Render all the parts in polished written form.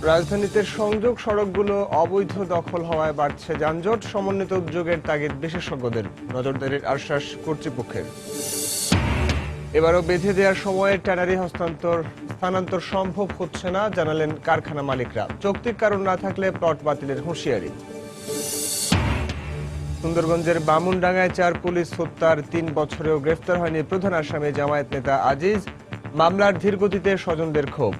রাজধানীতে সংযোগ সড়কগুলো অবৈধ দখল হওয়ায় বাড়ছে যানজট। সমন্বিত উদ্যোগের তাগিদ বিশেষজ্ঞদের, নজরদারির আশ্বাস কর্তৃপক্ষের। এবারও বেঁধে দেওয়ার সময়ে ট্যানারি স্থানান্তর সম্ভব হচ্ছে না, জানালেন কারখানা মালিকরা। যৌক্তিক কারণ না থাকলে প্লট বাতিলের হুঁশিয়ারি। সুন্দরগঞ্জের বামুনডাঙ্গায় 4 পুলিশ হত্যার 3 বছরেও গ্রেফতার হয়নি প্রধান আসামি জামায়াত নেতা আজিজ। মামলার ধীরগতিতে স্বজনদের ক্ষোভ।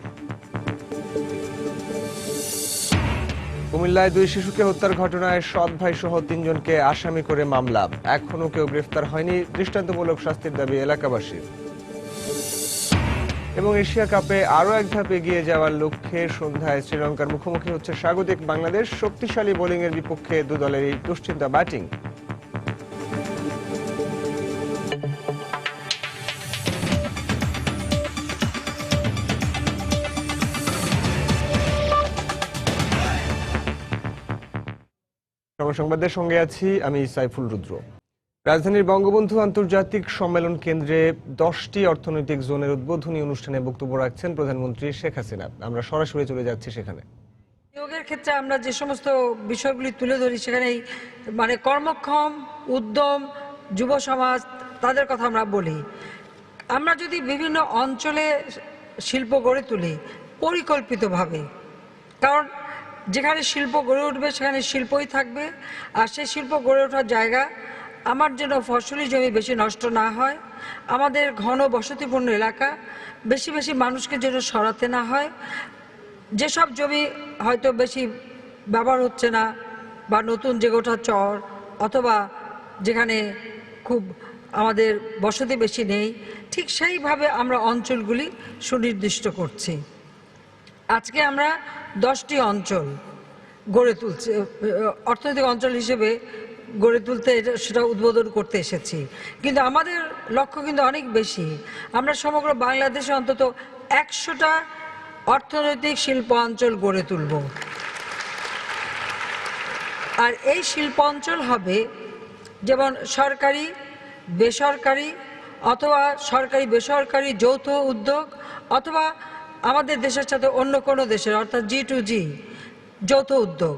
কুমিল্লায় 2 শিশুকে হত্যার ঘটনায় সৎ ভাই সহ 3 জনকে আসামি করে মামলা। এখনো কেউ গ্রেফতার হয়নি, দৃষ্টান্তমূলক শাস্তির দাবি এলাকাবাসীর। এবং এশিয়া কাপে আরও এক ধাপ এগিয়ে যাওয়ার লক্ষ্যে সন্ধ্যায় শ্রীলঙ্কার মুখোমুখি হচ্ছে স্বাগতিক বাংলাদেশ। শক্তিশালী বোলিংয়ের বিপক্ষে দু দলেরই দুশ্চিন্তা ব্যাটিং। সংবাদের সঙ্গে আছি আমি সাইফুল রুদ্র। রাজধানীর বঙ্গবন্ধু আন্তর্জাতিক সম্মেলন কেন্দ্রে 10টি অর্থনৈতিক জোনের উদ্বোধনী অনুষ্ঠানে বক্তব্য রাখছেন প্রধানমন্ত্রী শেখ হাসিনা। আমরা সরাসরি চলে যাচ্ছি সেখানে। নিয়োগের ক্ষেত্রে আমরা যে সমস্ত বিষয়গুলি তুলে ধরি সেখানেই কর্মক্ষম, উদ্যম, যুব সমাজ, তাদের কথা আমরা বলি। আমরা যদি বিভিন্ন অঞ্চলে শিল্প গড়ে তুলি পরিকল্পিতভাবে, কারণ যেখানে শিল্প গড়ে উঠবে সেখানে শিল্পই থাকবে, আর সেই শিল্প গড়ে ওঠার জায়গা আমার যেন ফসলি জমি বেশি নষ্ট না হয়, আমাদের ঘন বসতিপূর্ণ এলাকা, বেশি বেশি মানুষকে যেন সরাতে না হয়, যেসব জমি হয়তো বেশি ব্যবহার হচ্ছে না বা নতুন জেগে ওঠা চর অথবা যেখানে খুব আমাদের বসতি বেশি নেই, ঠিক সেইভাবে আমরা অঞ্চলগুলি সুনির্দিষ্ট করছি। আজকে আমরা 10টি অঞ্চল গড়ে তুলছি, অর্থনৈতিক অঞ্চল হিসেবে গড়ে তুলতে সেটা উদ্বোধন করতে এসেছি। কিন্তু আমাদের লক্ষ্য কিন্তু অনেক বেশি। আমরা সমগ্র বাংলাদেশে অন্তত 100টা অর্থনৈতিক শিল্প অঞ্চল গড়ে তুলব। আর এই শিল্প অঞ্চল হবে যেমন সরকারি, বেসরকারি অথবা সরকারি বেসরকারি যৌথ উদ্যোগ, অথবা আমাদের দেশের সাথে অন্য কোনো দেশের অর্থাৎ G2G যৌথ উদ্যোগ।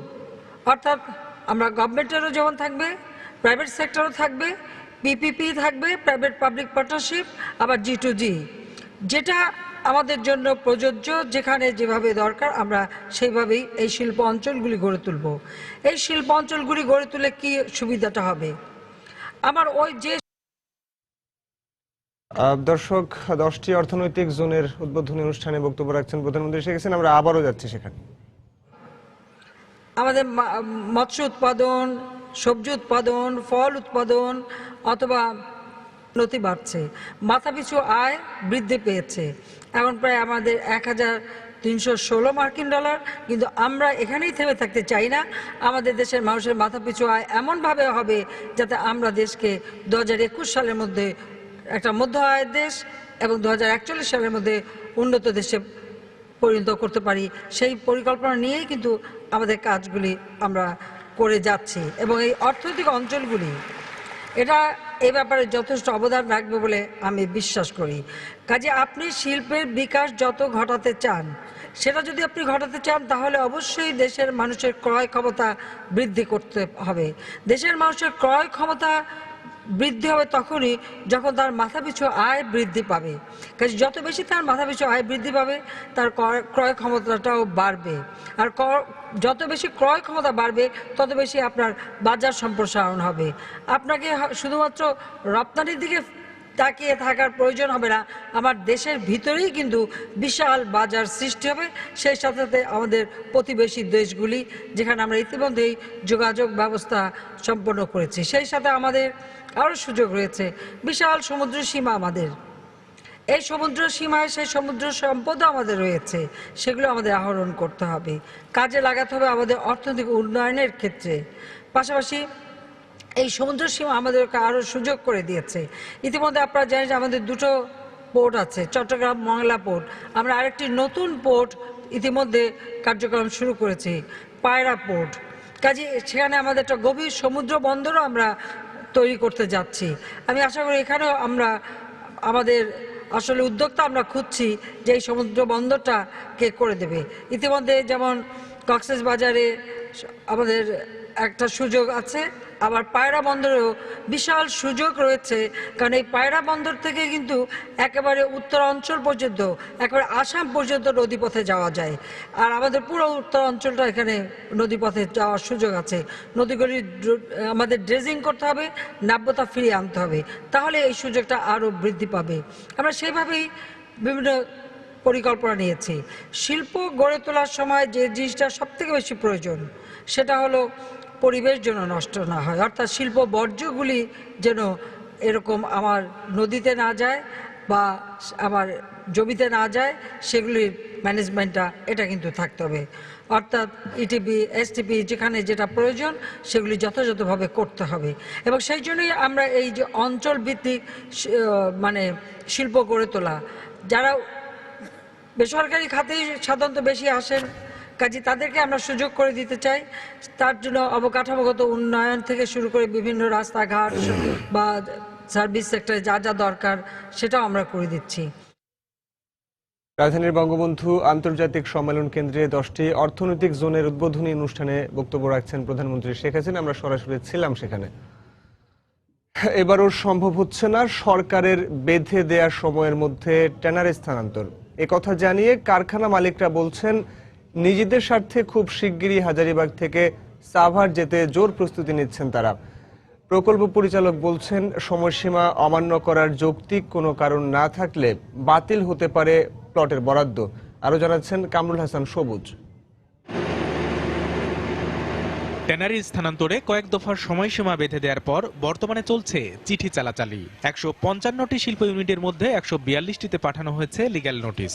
অর্থাৎ আমরা গভর্নমেন্টেরও যেমন থাকবে, প্রাইভেট সেক্টরও থাকবে, PPP থাকবে, প্রাইভেট পাবলিক পার্টনারশিপ, আবার G2G, যেটা আমাদের জন্য প্রযোজ্য, যেখানে যেভাবে দরকার আমরা সেইভাবেই এই শিল্প অঞ্চলগুলি গড়ে তুলব। এই শিল্প অঞ্চলগুলি গড়ে তুলে কি সুবিধাটা হবে? আমার ওই যে দর্শক, 10টি অর্থনৈতিক জোনের উদ্বোধনী অনুষ্ঠানে বক্তব্য রাখছেন প্রধানমন্ত্রী শেখ হাসিনা। আমরা আবারও যাচ্ছি সেখানে। আমাদের মৎস্য উৎপাদন, সবজি উৎপাদন, ফল উৎপাদন অথবা উন্নতি বাড়ছে, মাথাপিছু আয় বৃদ্ধি পেয়েছে, এখন প্রায় আমাদের 1316 মার্কিন ডলার। কিন্তু আমরা এখানেই থেমে থাকতে চাই না। আমাদের দেশের মানুষের মাথাপিছু আয় এমনভাবে হবে যাতে আমরা দেশকে 2021 সালের মধ্যে একটা মধ্য আয়ের দেশ এবং 2041 সালের মধ্যে উন্নত দেশে পরিণত করতে পারি। সেই পরিকল্পনা নিয়েই কিন্তু আমাদের কাজগুলি আমরা করে যাচ্ছি, এবং এই অর্থনৈতিক অঞ্চলগুলি এটা এই ব্যাপারে যথেষ্ট অবদান রাখবে বলে আমি বিশ্বাস করি। কাজে আপনি শিল্পের বিকাশ যত ঘটাতে চান, সেটা যদি আপনি ঘটাতে চান তাহলে অবশ্যই দেশের মানুষের ক্রয় ক্ষমতা বৃদ্ধি করতে হবে। দেশের মানুষের ক্রয় ক্ষমতা বৃদ্ধি হবে তখনই যখন তার মাথাপিছু আয় বৃদ্ধি পাবে। কাজে যত বেশি তার মাথাপিছু আয় বৃদ্ধি পাবে, তার ক্রয় ক্ষমতাটাও বাড়বে। আর যত বেশি ক্রয় ক্ষমতা বাড়বে তত বেশি আপনার বাজার সম্প্রসারণ হবে। আপনাকে শুধুমাত্র রপ্তানির দিকে তাকিয়ে থাকার প্রয়োজন হবে না, আমার দেশের ভিতরেই কিন্তু বিশাল বাজার সৃষ্টি হবে। সেই সাথে সাথে আমাদের প্রতিবেশী দেশগুলি, যেখানে আমরা ইতিমধ্যেই যোগাযোগ ব্যবস্থা সম্পন্ন করেছি, সেই সাথে আমাদের আরও সুযোগ রয়েছে। বিশাল সমুদ্র সীমা আমাদের, এই সমুদ্র সীমায় সেই সমুদ্র সম্পদও আমাদের রয়েছে, সেগুলো আমাদের আহরণ করতে হবে, কাজে লাগাতে হবে আমাদের অর্থনৈতিক উন্নয়নের ক্ষেত্রে। পাশাপাশি এই সমুদ্র সীমা আমাদেরকে আরও সুযোগ করে দিয়েছে। ইতিমধ্যে আপনারা জানেন যে আমাদের 2টো পোর্ট আছে, চট্টগ্রাম মংলা পোর্ট। আমরা আরেকটি নতুন পোর্ট ইতিমধ্যে কার্যক্রম শুরু করেছি, পায়রা পোর্ট। কাজে সেখানে আমাদের একটা গভীর সমুদ্র বন্দরও আমরা তৈরি করতে যাচ্ছি। আমি আশা করি এখানেও আমরা আমাদের আসলে উদ্যোক্তা আমরা খুঁজছি যে এই সমুদ্র বন্দরটা কে করে দেবে। ইতিমধ্যে যেমন কক্সবাজারে আমাদের একটা সুযোগ আছে, আবার পায়রা বন্দরেও বিশাল সুযোগ রয়েছে, কারণ এই পায়রা বন্দর থেকে কিন্তু একেবারে উত্তরাঞ্চল পর্যন্ত, একেবারে আসাম পর্যন্ত নদীপথে যাওয়া যায়। আর আমাদের পুরো উত্তরাঞ্চলটা এখানে নদীপথে যাওয়ার সুযোগ আছে। নদীগুলি আমাদের ড্রেজিং করতে হবে, নাব্যতা ফিরিয়ে আনতে হবে, তাহলে এই সুযোগটা আরও বৃদ্ধি পাবে। আমরা সেইভাবেই বিভিন্ন পরিকল্পনা নিয়েছি। শিল্প গড়ে তোলার সময় যে জিনিসটা সবথেকে বেশি প্রয়োজন সেটা হলো পরিবেশ যেন নষ্ট না হয়, অর্থাৎ শিল্প বর্জ্যগুলি যেন এরকম আমার নদীতে না যায় বা আমার জমিতে না যায়, সেগুলির ম্যানেজমেন্টটা এটা কিন্তু থাকতে হবে। অর্থাৎ ইটিপি এসটিপি যেখানে যেটা প্রয়োজন সেগুলি যথাযথভাবে করতে হবে। এবং সেই জন্যই আমরা এই যে অঞ্চলভিত্তিক মানে শিল্প গড়ে তোলা, যারা বেসরকারি খাতেই সাধারণত বেশি আসেন, কাজে তাদেরকে আমরা সুযোগ করে দিতে চাই। তার জন্য অবকাঠামোগত উন্নয়ন থেকে শুরু করে বিভিন্ন রাস্তাঘাট বা সার্ভিস সেক্টরে যা যা দরকার সেটাও আমরা করে দিচ্ছি। রাজধানীর বঙ্গবন্ধু আন্তর্জাতিক সম্মেলন কেন্দ্রে 10টি অর্থনৈতিক জোনের উদ্বোধনী অনুষ্ঠানে বক্তব্য রাখছেন প্রধানমন্ত্রী শেখ হাসিনা। আমরা সরাসরি ছিলাম সেখানে। এবারও সম্ভব হচ্ছে না সরকারের বেঁধে দেয়া সময়ের মধ্যে ট্যানারি স্থানান্তর। একথা জানিয়ে কারখানা মালিকরা বলছেন নিজেদের স্বার্থে খুব শিগগিরই হাজারীবাগ থেকে সাভার যেতে জোর প্রস্তুতি নিচ্ছেন তারা। প্রকল্প পরিচালক বলছেন সময়সীমা অমান্য করার যৌক্তিক কোনো কারণ না থাকলে বাতিল হতে পারে প্লটের বরাদ্দ। আরো জানাচ্ছেন কামরুল হাসান সবুজ। ট্যানারি স্থানান্তরে কয়েক দফার সময়সীমা বেঁধে দেওয়ার পর বর্তমানে চলছে চিঠি চালাচালি। 155টি শিল্প ইউনিটের মধ্যে 142টিতে পাঠানো হয়েছে লিগ্যাল নোটিশ।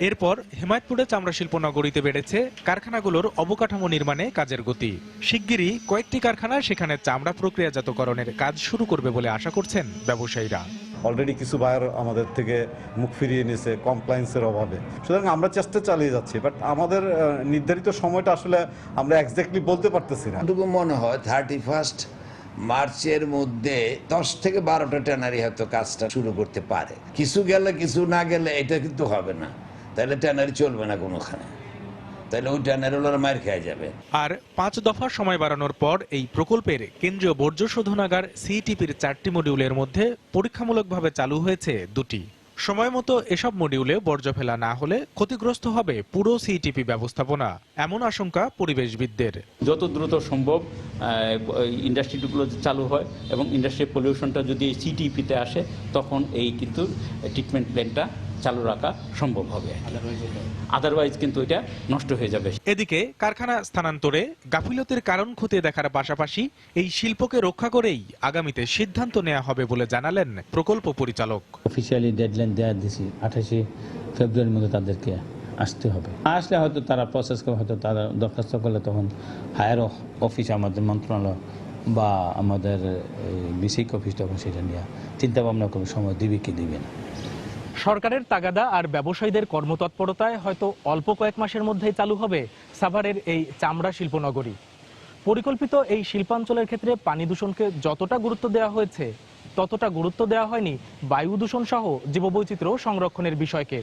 এরপর হেমায়েতপুরে চামড়া শিল্প নগরীতে বেড়েছে কারখানাগুলোর অবকাঠামো নির্মাণে কাজের গতি। শিগগিরই কয়েকটি কারখানা সেখানে চামড়া প্রক্রিয়াজাতকরণের কাজ শুরু করবে বলে আশা করছেন ব্যবসায়ীরা। অলরেডি কিছু বায়ার আমাদের থেকে মুখ ফিরিয়ে নিয়েছে কমপ্লায়েন্সের অভাবে। সুতরাং আমরা চেষ্টা চালিয়ে যাচ্ছি, বাট আমাদের নির্ধারিত সময়টা আসলে আমরা এক্স্যাক্টলি বলতে পারতেছি না। এটুকু মনে হয় 31 মার্চের মধ্যে 10 থেকে 12টা ট্যানারি হয়তো কাজটা শুরু করতে পারে। কিছু গেলে কিছু না গেলে এটা কিন্তু হবে না, তাহলে ট্যানারি চলবে না কোনোখানে, তাহলে ওই ট্যানারিওয়ালারা মার খেয়ে যাবে। আর 5 দফা সময় বাড়ানোর পর এই প্রকল্পের কেন্দ্রীয় বর্জ্য শোধনাগার সিইটিপির 4টি মডিউলের মধ্যে পরীক্ষামূলকভাবে চালু হয়েছে 2টি। সময় মতো এসব মডিউলে বর্জ্য ফেলা না হলে ক্ষতিগ্রস্ত হবে পুরো সিইটিপি ব্যবস্থাপনা, এমন আশঙ্কা পরিবেশবিদদের। যত দ্রুত সম্ভব ইন্ডাস্ট্রিগুলো চালু হয় এবং ইন্ডাস্ট্রি পলিউশনটা যদি সিটিপিতে আসে তখন এই কিন্তু ট্রিটমেন্ট প্ল্যান্টটা চালু রাখা সম্ভব হবে, আদারওয়াইজ কিন্তু এটা নষ্ট হয়ে যাবে। এদিকে কারখানা স্থানান্তরে গাফিলতির কারণ খতিয়ে দেখার পাশাপাশি এই শিল্পকে রক্ষা করেই আগামীতে সিদ্ধান্ত নেওয়া হবে বলে জানালেন প্রকল্প পরিচালক। অফিসিয়ালি ডেডলাইন দেওয়া দিয়েছি 28 ফেব্রুয়ারির মধ্যে তাদেরকে আসতে হবে। আসলে হয়তো তারা প্রসেস করে, হয়তো তারা দরখাস্ত করলে তখন হায়ার অফিস আমাদের মন্ত্রণালয় বা আমাদের বিসিক অফিস তখন সেটা নিয়ে চিন্তা ভাবনা করে সময় দিবে কি দিবে না। সরকারের তাগাদা আর ব্যবসায়ীদের কর্মতৎপরতায় হয়তো অল্প কয়েক মাসের মধ্যেই চালু হবে সাভারের এই চামড়া শিল্পনগরী। পরিকল্পিত এই শিল্পাঞ্চলের ক্ষেত্রে পানি দূষণকে যতটা গুরুত্ব দেওয়া হয়েছে ততটা গুরুত্ব দেওয়া হয়নি বায়ু দূষণ সহ জীববৈচিত্র্য সংরক্ষণের বিষয়কে।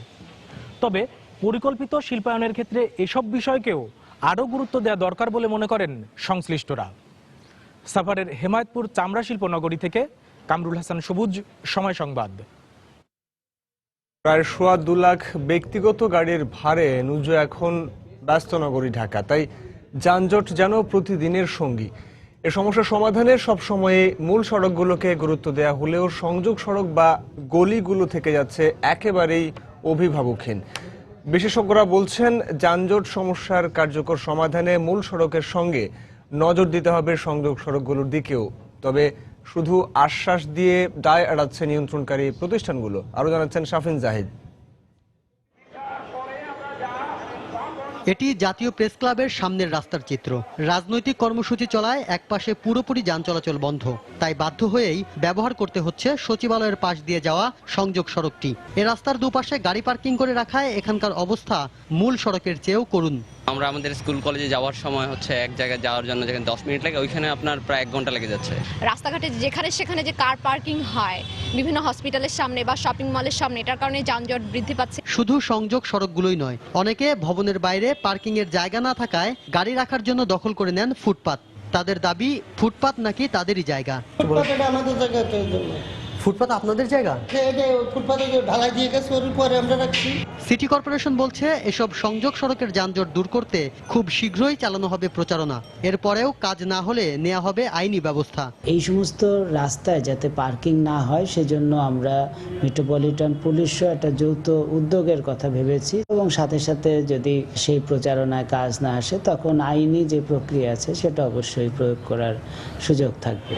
তবে পরিকল্পিত শিল্পায়নের ক্ষেত্রে এসব বিষয়কেও আরও গুরুত্ব দেওয়া দরকার বলে মনে করেন সংশ্লিষ্টরা। সাভারের হেমায়েতপুর চামড়া শিল্পনগরী থেকে কামরুল হাসান সবুজ, সময় সংবাদ। প্রায় 2.25 লাখ ব্যক্তিগত গাড়ির ভারে নুজো এখন ব্যস্ত নগরী ঢাকা, তাই যানজট যেন প্রতিদিনের সঙ্গী। এ সমস্যা সমাধানে সবসময়ে মূল সড়কগুলোকে গুরুত্ব দেওয়া হলেও সংযোগ সড়ক বা গলিগুলো থেকে যাচ্ছে একেবারেই অভিভাবকহীন। বিশেষজ্ঞরা বলছেন যানজট সমস্যার কার্যকর সমাধানে মূল সড়কের সঙ্গে নজর দিতে হবে সংযোগ সড়কগুলোর দিকেও। তবে শুধু আশ্বাস দিয়ে দায় এড়াচ্ছে নিয়ন্ত্রণকারী প্রতিষ্ঠানগুলো। আরো জানাচ্ছেন শাফিন জাহিদ। এটি জাতীয় প্রেস ক্লাবের সামনের রাস্তার চিত্র। রাজনৈতিক কর্মসূচি চলায় একপাশে পুরোপুরি যান চলাচল বন্ধ, তাই বাধ্য হয়েই ব্যবহার করতে হচ্ছে সচিবালয়ের পাশ দিয়ে যাওয়া সংযোগ সড়কটি। এ রাস্তার দুপাশে গাড়ি পার্কিং করে রাখায় এখানকার অবস্থা মূল সড়কের চেয়েও করুণ। আমরা আমাদের স্কুল কলেজে যাওয়ার সময় হচ্ছে এক জায়গায় যাওয়ার জন্য যেখানে 10 মিনিট লাগে ওইখানে আপনার প্রায় 1 ঘন্টা লেগে যাচ্ছে। রাস্তাঘাটে যেখানে সেখানে যে কার পার্কিং হয় বিভিন্ন হসপিটালের সামনে বা শপিং মলের সামনে, এটার কারণে যানজট বৃদ্ধি পাচ্ছে। শুধু সংযোগ সড়কগুলোই নয়, অনেকে ভবনের বাইরে পার্কিং এর জায়গা না থাকায় গাড়ি রাখার জন্য দখল করে নেন ফুটপাত। তাদের দাবি ফুটপাত নাকি তাদেরই জায়গা। আমাদের জায়গা, ফুটপাত আপনাদের জায়গা? ফুটপাতে ঢালাই দিয়ে গেছে, ওর পরে আমরা রাখছি। সিটি কর্পোরেশন বলছে এসব সংযোগ সড়কের যানজট দূর করতে খুব শীঘ্রই চালানো হবে প্রচারণা। এরপরেও কাজ না হলে নেওয়া হবে আইনি ব্যবস্থা। এই সমস্ত রাস্তায় যাতে পার্কিং না হয় সেজন্য আমরা মেট্রোপলিটন পুলিশও একটা যৌথ উদ্যোগের কথা ভেবেছি, এবং সাথে সাথে যদি সেই প্রচারণায় কাজ না আসে তখন আইনি যে প্রক্রিয়া আছে সেটা অবশ্যই প্রয়োগ করার সুযোগ থাকবে।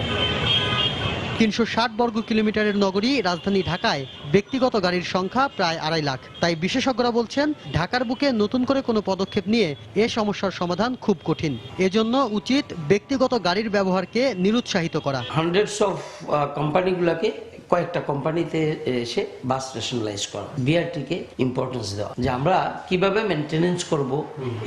360 বর্গ কিলোমিটারের নগরী রাজধানী ঢাকায় ব্যক্তিগত গাড়ির সংখ্যা প্রায় 2.5 লাখ। তাই বিশেষজ্ঞরা বলছেন ঢাকার বুকে নতুন করে কোনো পদক্ষেপ নিয়ে এ সমস্যার সমাধান খুব কঠিন। এজন্য উচিত ব্যক্তিগত গাড়ির ব্যবহারকে নিরুৎসাহিত করা। হান্ড্রেডস অফ কোম্পানিগুলোকে কয়েকটা কোম্পানিতে এসে বাস রেশনালাইজ করা, বিআরটিকে ইম্পর্টেন্স দেওয়া, যে আমরা কিভাবে মেনটেনেন্স করব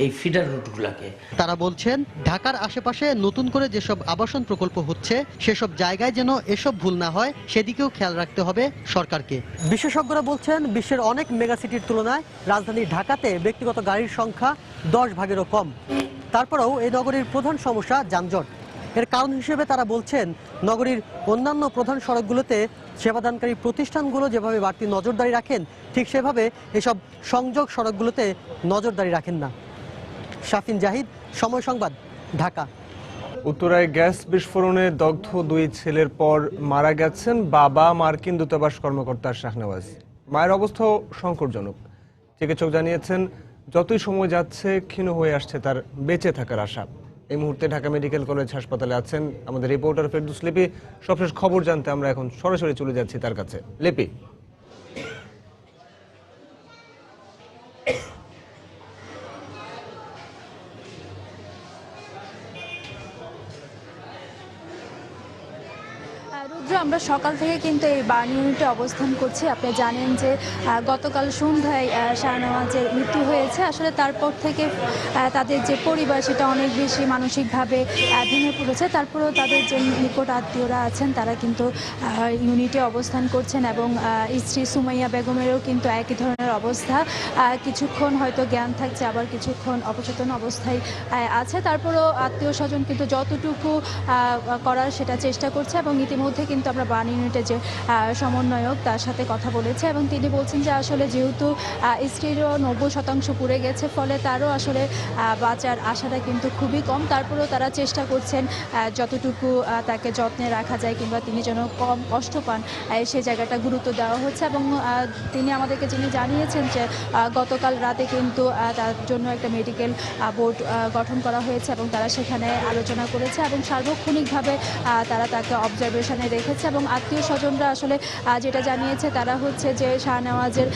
এই ফিডার রুটগুলোকে। তারা বলছেন ঢাকার আশেপাশে নতুন করে যেসব আবাসন প্রকল্প হচ্ছে সেসব জায়গায় যেন এসব ভুল না হয় সেদিকেও খেয়াল রাখতে হবে সরকারকে। বিশেষজ্ঞরা বলছেন বিশ্বের অনেক মেগাসিটির তুলনায় রাজধানী ঢাকাতে ব্যক্তিগত গাড়ির সংখ্যা 10 ভাগেরও কম। তারপরেও এই নগরীর প্রধান সমস্যা যানজট। এর কারণ হিসেবে তারা বলছেন নগরীর অন্যান্য প্রধান সড়কগুলোতে সেবাদানকারী প্রতিষ্ঠানগুলো যেভাবে বাড়তি নজরদারি রাখেন ঠিক সেভাবে এসব সংযোগ সড়কগুলোতে নজরদারি রাখেন না। শাফিন জাহিদ, সময় সংবাদ, ঢাকা। উত্তরায় গ্যাস বিস্ফোরণে দগ্ধ 2 ছেলের পর মারা গেছেন বাবা মার্কিন দূতাবাস কর্মকর্তা শাহনওয়াজ। মায়ের অবস্থাও সংকটজনক। চিকিৎসক জানিয়েছেন যতই সময় যাচ্ছে ক্ষীণ হয়ে আসছে তার বেঁচে থাকার আশা। এই মুহূর্তে ঢাকা মেডিকেল কলেজ হাসপাতালে আছেন আমাদের রিপোর্টার ফেরদৌস লিপি। সবশেষ খবর জানতে আমরা এখন সরাসরি চলে যাচ্ছি তার কাছে। লিপি, আমরা সকাল থেকে কিন্তু এই বার্ন ইউনিটে অবস্থান করছি। আপনি জানেন যে গতকাল সন্ধ্যায় শাহনওয়াজের মৃত্যু হয়েছে। আসলে তারপর থেকে তাদের যে পরিবার সেটা অনেক বেশি মানসিকভাবে ভেঙে পড়েছে। তারপরেও তাদের যে নিকট আত্মীয়রা আছেন তারা কিন্তু ইউনিটে অবস্থান করছেন, এবং স্ত্রী সুমাইয়া বেগমেরও কিন্তু একই ধরনের অবস্থা। কিছুক্ষণ হয়তো জ্ঞান থাকছে, আবার কিছুক্ষণ অবচেতন অবস্থায় আছে। তারপরেও আত্মীয় স্বজন কিন্তু যতটুকু করার সেটা চেষ্টা করছে, এবং ইতিমধ্যে কিন্তু আমরা বার্ন ইউনিটের যে সমন্বয়ক তার সাথে কথা বলেছি, এবং তিনি বলছেন যে আসলে যেহেতু স্ত্রীরও 90% পুড়ে গেছে, ফলে তারও আসলে বাঁচার আশাটা কিন্তু খুবই কম। তারপরেও তারা চেষ্টা করছেন যতটুকু তাকে যত্নে রাখা যায় কিংবা তিনি যেন কম কষ্ট পান সেই জায়গাটা গুরুত্ব দেওয়া হচ্ছে। এবং তিনি আমাদেরকে যিনি জানিয়েছেন যে গতকাল রাতে কিন্তু তার জন্য একটা মেডিকেল বোর্ড গঠন করা হয়েছে, এবং তারা সেখানে আলোচনা করেছে এবং সার্বক্ষণিকভাবে তারা তাকে অবজারভেশনে রেখেছে। এবং আত্মীয় স্বজনরা আসলে যেটা জানিয়েছে তারা হচ্ছে যে শাহনওয়াজের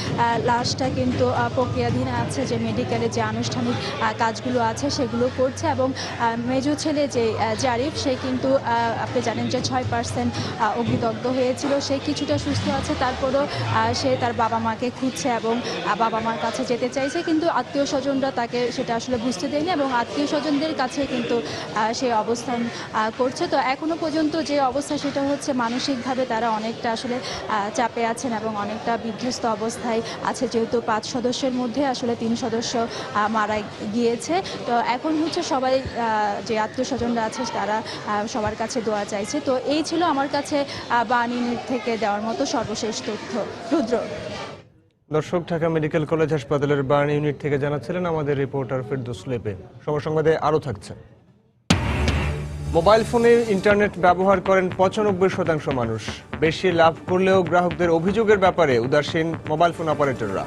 লাশটা কিন্তু প্রক্রিয়াধীন আছে, যে মেডিকেলে যে আনুষ্ঠানিক কাজগুলো আছে সেগুলো করছে। এবং মেজো ছেলে যে জারিফ, সে কিন্তু আপনি জানেন যে 6% অগ্নিদগ্ধ হয়েছিল, সে কিছুটা সুস্থ আছে। তারপরও সে তার বাবা মাকে খুঁজছে এবং বাবা মার কাছে যেতে চাইছে, কিন্তু আত্মীয় স্বজনরা তাকে সেটা আসলে বুঝতে দেয়নি, এবং আত্মীয় স্বজনদের কাছে কিন্তু সে অবস্থান করছে। তো এখনো পর্যন্ত যে অবস্থা সেটা হচ্ছে মানসিকভাবে তারা অনেকটা আসলে চাপে আছেন এবং অনেকটা বিধ্বস্ত অবস্থায় আছে, যেহেতু 5 সদস্যের মধ্যে আসলে 3 সদস্য মারা গিয়েছে। তো এখন হচ্ছে সবাই যে আত্মীয় স্বজনরা আছে তারা সবার কাছে দোয়া চাইছে। তো এই ছিল আমার কাছে বার্ন ইউনিট থেকে দেওয়ার মতো সর্বশেষ তথ্য। রুদ্র। দর্শক, ঢাকা মেডিকেল কলেজ হাসপাতালের বার্ন ইউনিট থেকে জানাচ্ছিলেন আমাদের রিপোর্টার ফেরদৌস লিপি। সময় সংবাদে আরও থাকছে। মোবাইল ফোনে ইন্টারনেট ব্যবহার করেন 95% মানুষ। বেশি লাভ করলেও গ্রাহকদের অভিযোগের ব্যাপারে উদাসীন মোবাইল ফোন অপারেটররা।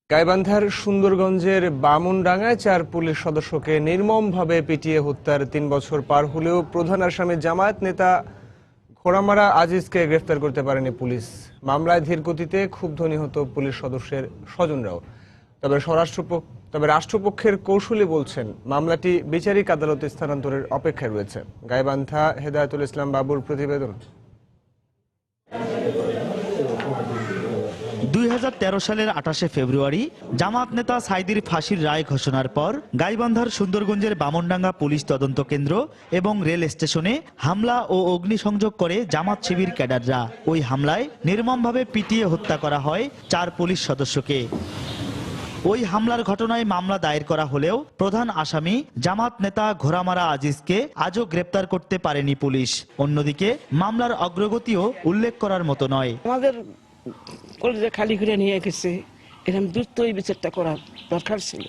গাইবান্ধার সুন্দরগঞ্জের বামুনডাঙ্গায় 4 পুলিশ সদস্যকে নির্মমভাবে পিটিয়ে হত্যার 3 বছর পার হলেও প্রধান আসামি জামায়াত নেতা খোড়ামারা আজিজকে গ্রেফতার করতে পারেনি পুলিশ। মামলায় ধীর গতিতে ক্ষুব্ধ নিহত পুলিশ সদস্যের স্বজনরাও। তবে রাষ্ট্রপক্ষের কৌশলী বলছেন মামলাটি বিচারিক আদালতে স্থানান্তরের অপেক্ষায় রয়েছে। গাইবান্ধা হেদায়েতুল ইসলাম বাবুর প্রতিবেদন। 2013 সালের 28শে ফেব্রুয়ারি জামাত নেতা সাইদির ফাঁসির রায় ঘোষণার পর গাইবান্ধার সুন্দরগঞ্জের বামনডাঙ্গা পুলিশ তদন্ত কেন্দ্র এবং রেল স্টেশনে হামলা ও অগ্নিসংযোগ করে জামাত শিবির ক্যাডাররা। ওই হামলায় নির্মমভাবে পিটিয়ে হত্যা করা হয় 4 পুলিশ সদস্যকে। ওই হামলার ঘটনায় মামলা দায়ের করা হলেও প্রধান আসামি জামাত নেতা ঘোড়ামারা আজিজকে আজও গ্রেপ্তার করতে পারেনি পুলিশ। অন্যদিকে মামলার অগ্রগতিও উল্লেখ করার মতো নয়। আমাদের কলেজে খালি করে নিয়ে গেছে, এরকম দ্রুত এই বিচারটা করা দরকার ছিল,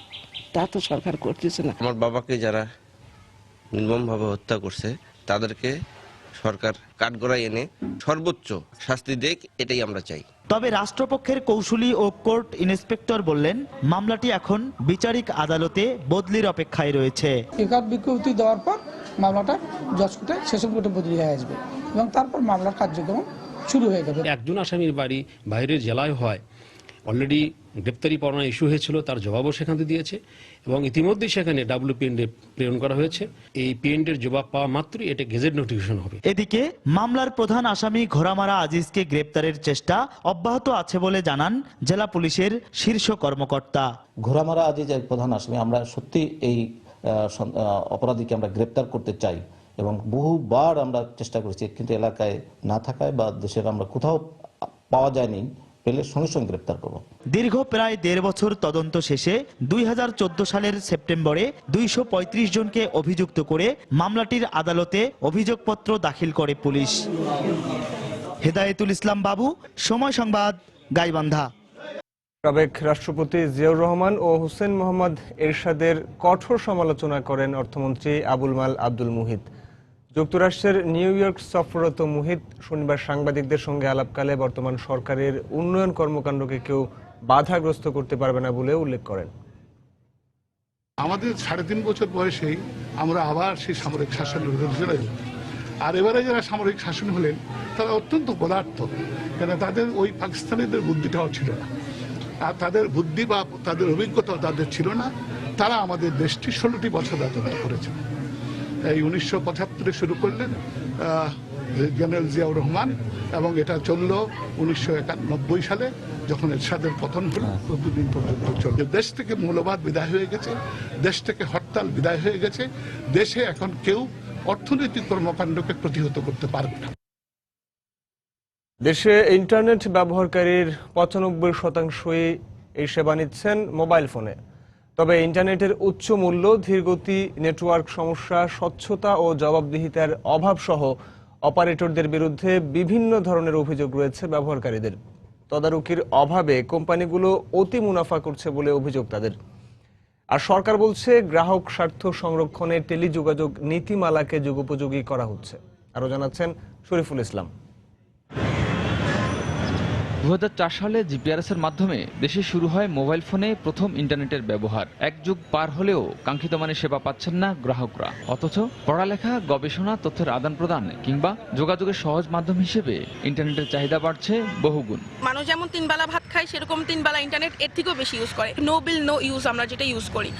তা তো সরকার করতেছে না। আমার বাবাকে যারা নির্মমভাবে হত্যা করছে তাদেরকে সরকার কাঠগড়ায় এনে সর্বোচ্চ শাস্তি দেখ, এটাই আমরা চাই। তবে রাষ্ট্রপক্ষের কৌশলী ও কোর্ট ইন্সপেক্টর বললেন মামলাটি এখন বিচারিক আদালতে বদলির অপেক্ষায় রয়েছে। একাত বিজ্ঞপ্তি দেওয়ার পর মামলাটা জজ কোর্টে সেশন কোর্টে বদলি হয়ে আসবে এবং তারপর মামলার কার্যক্রম শুরু হয়ে যাবে। একজন আসামির বাড়ি বাইরের জেলায় হয়, অলরেডি গ্রেপ্তারি পরোয়ানা ইস্যু হয়েছিল, তার জবাবও সেখানে দিয়েছে এবং ইতিমধ্যে সেখানে WPND প্রেরণ করা হয়েছে। এই PND-র জবাব পাওয়া মাত্রই এটা গেজেট নোটিফিকেশন হবে। এদিকে মামলার প্রধান আসামি ঘোড়ামারা আজিজকে গ্রেপ্তারের চেষ্টা অব্যাহত আছে বলে জানান জেলা পুলিশের শীর্ষ কর্মকর্তা। ঘোড়ামারা আজিজ এক প্রধান আসামি, আমরা সত্যি এই অপরাধীকে আমরা গ্রেপ্তার করতে চাই এবং বহুবার আমরা চেষ্টা করেছি, কিন্তু এলাকায় না থাকায় বা দেশের আমরা কোথাও পাওয়া যায়নি, পেলে সঙ্গে সঙ্গে গ্রেপ্তার করব। দীর্ঘ প্রায় 1.5 বছর তদন্ত শেষে 2014 সালের সেপ্টেম্বরে 235 জনকে অভিযুক্ত করে মামলাটির আদালতে অভিযোগপত্র দাখিল করে পুলিশ। হেদায়েতুল ইসলাম বাবু, সময় সংবাদ, গাইবান্ধা। সাবেক রাষ্ট্রপতি জিয়াউর রহমান ও হোসেন মোহাম্মদ এরশাদের কঠোর সমালোচনা করেন অর্থমন্ত্রী আবুল মাল আব্দুল মুহিত। যুক্তরাষ্ট্রের নিউ ইয়র্ক সফররত মুহিত শনিবার সাংবাদিকদের সঙ্গে আলাপকালে বর্তমান সরকারের উন্নয়ন কর্মকাণ্ডকে কেউ বাধাগ্রস্ত করতে পারবে না বলে উল্লেখ করেন। আমাদের 3.5 বছর বয়সেই আমরা আবার সেই সামরিক শাসনের বিরুদ্ধে চলে গেলাম। আর এবারে যারা সামরিক শাসন হলেন তারা অত্যন্ত পদার্থ, কেন তাদের ওই পাকিস্তানিদের বুদ্ধিটাও ছিল না, আর তাদের বুদ্ধি বা তাদের অভিজ্ঞতাও তাদের ছিল না। তারা আমাদের দেশটি 16টি বছর রাজত্ব করেছে। এই 1975 শুরু করলেন জেনারেল জিয়াউর রহমান এবং এটা চলল 1991 সালে যখন এরশাদের পতন হল, ততদিন পর্যন্ত চলছে। দেশ থেকে মৌলবাদ বিদায় হয়ে গেছে, দেশ থেকে হরতাল বিদায় হয়ে গেছে। দেশে এখন কেউ অর্থনৈতিক কর্মকাণ্ডকে প্রতিহত করতে পারবে না। দেশে ইন্টারনেট ব্যবহারকারীর 95%ই এই সেবা নিচ্ছেন মোবাইল ফোনে। তবে ইন্টারনেটের উচ্চ মূল্য, ধীরগতি, নেটওয়ার্ক সমস্যা, স্বচ্ছতা ও জবাবদিহিতার অভাব সহ অপারেটরদের বিরুদ্ধে বিভিন্ন ধরনের অভিযোগ রয়েছে ব্যবহারকারীদের। তদারকির অভাবে কোম্পানিগুলো অতি মুনাফা করছে বলে অভিযোগ তাদের। আর সরকার বলছে গ্রাহক স্বার্থ সংরক্ষণে টেলিযোগাযোগ নীতিমালাকে যুগোপযোগী করা হচ্ছে। আরও জানাচ্ছেন শরীফুল ইসলাম। 2004 সালে জিপিআরএস এর মাধ্যমে দেশে শুরু হয় মোবাইল ফোনে প্রথম ইন্টারনেটের ব্যবহার। এক যুগ পার হলেও কাঙ্ক্ষিত মানের সেবা পাচ্ছেন না গ্রাহকরা। অথচ পড়ালেখা, গবেষণা, তথ্যের আদান প্রদান কিংবা যোগাযোগের সহজ মাধ্যম হিসেবে ইন্টারনেটের চাহিদা বাড়ছে বহুগুণ। মানুষ যেমন 3 বেলা ভাত খায়, সেরকম 3 বেলা ইন্টারনেট এর থেকেও বেশি ইউজ করে। নো বিল নো ইউজ আমরা যেটা ইউজ করি,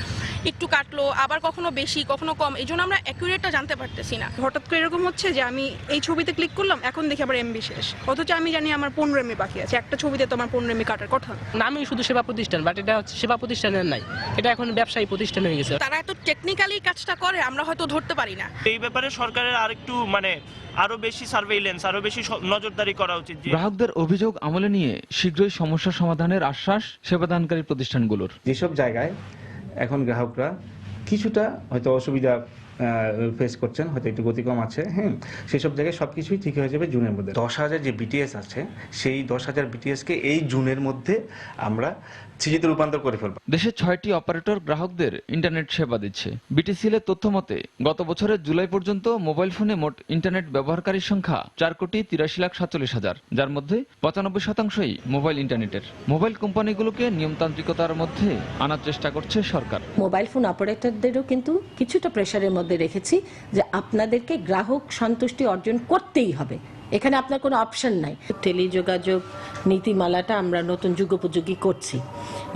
একটু কাটলো, আবার কখনো বেশি কখনো কম, এই জন্য আমরা অ্যাকুরেটটা জানতে পারতেছি না। হঠাৎ করে এরকম হচ্ছে যে আমি এই ছবিতে ক্লিক করলাম, এখন দেখি আবার এমবি শেষ, অথচ আমি জানি আমার 15 এমবি বাকি আছে। একটা ছবিতে তো আমার 15 এমবি কাটার কথা। নামই শুধু সেবা প্রতিষ্ঠান, বাট এটা হচ্ছে সেবা প্রতিষ্ঠানের নাই, এটা এখন ব্যবসায়ী প্রতিষ্ঠান হয়ে গেছে। তারা এত টেকনিক্যালি কাজটা করে, আমরা হয়তো ধরতে পারি না। এই ব্যাপারে সরকারের আরেকটু আরো বেশি সার্ভেইলেন্স, আরো বেশি নজরদারি করা উচিত। গ্রাহকদের অভিযোগ আমলে নিয়ে শীঘ্রই সমস্যা সমাধানের আশ্বাস সেবাদানকারী প্রতিষ্ঠানগুলোর। যেসব জায়গায় এখন গ্রাহকরা কিছুটা হয়তো অসুবিধা ফেস করছেন, হয়তো একটু গতি কম আছে, সেসব জায়গায় সবকিছুই ঠিক হয়ে যাবে জুনের মধ্যে। 10,000 যে বিটিএস আছে, সেই 10,000 বিটিএসকে এই জুনের মধ্যে আমরা সিজিতে রূপান্তর করে ফেলব। দেশে 6টি অপারেটর গ্রাহকদের ইন্টারনেট সেবা দিচ্ছে। বিটিসিএল এর তথ্য মতে গত বছরের জুলাই পর্যন্ত মোবাইল ফোনে মোট ইন্টারনেট ব্যবহারকারীর সংখ্যা 4,83,47,000, যার মধ্যে 95%ই মোবাইল ইন্টারনেটের। মোবাইল কোম্পানিগুলোকে নিয়মতান্ত্রিকতার মধ্যে আনার চেষ্টা করছে সরকার। মোবাইল ফোন অপারেটরদেরও কিন্তু কিছুটা প্রেসারের মধ্যে রেখেছি যে আপনাদেরকে গ্রাহক সন্তুষ্টি অর্জন করতেই হবে, এখানে আপনার কোনো অপশন নাই। টেলিযোগাযোগ নীতিমালাটা আমরা নতুন যুগোপযোগী করছি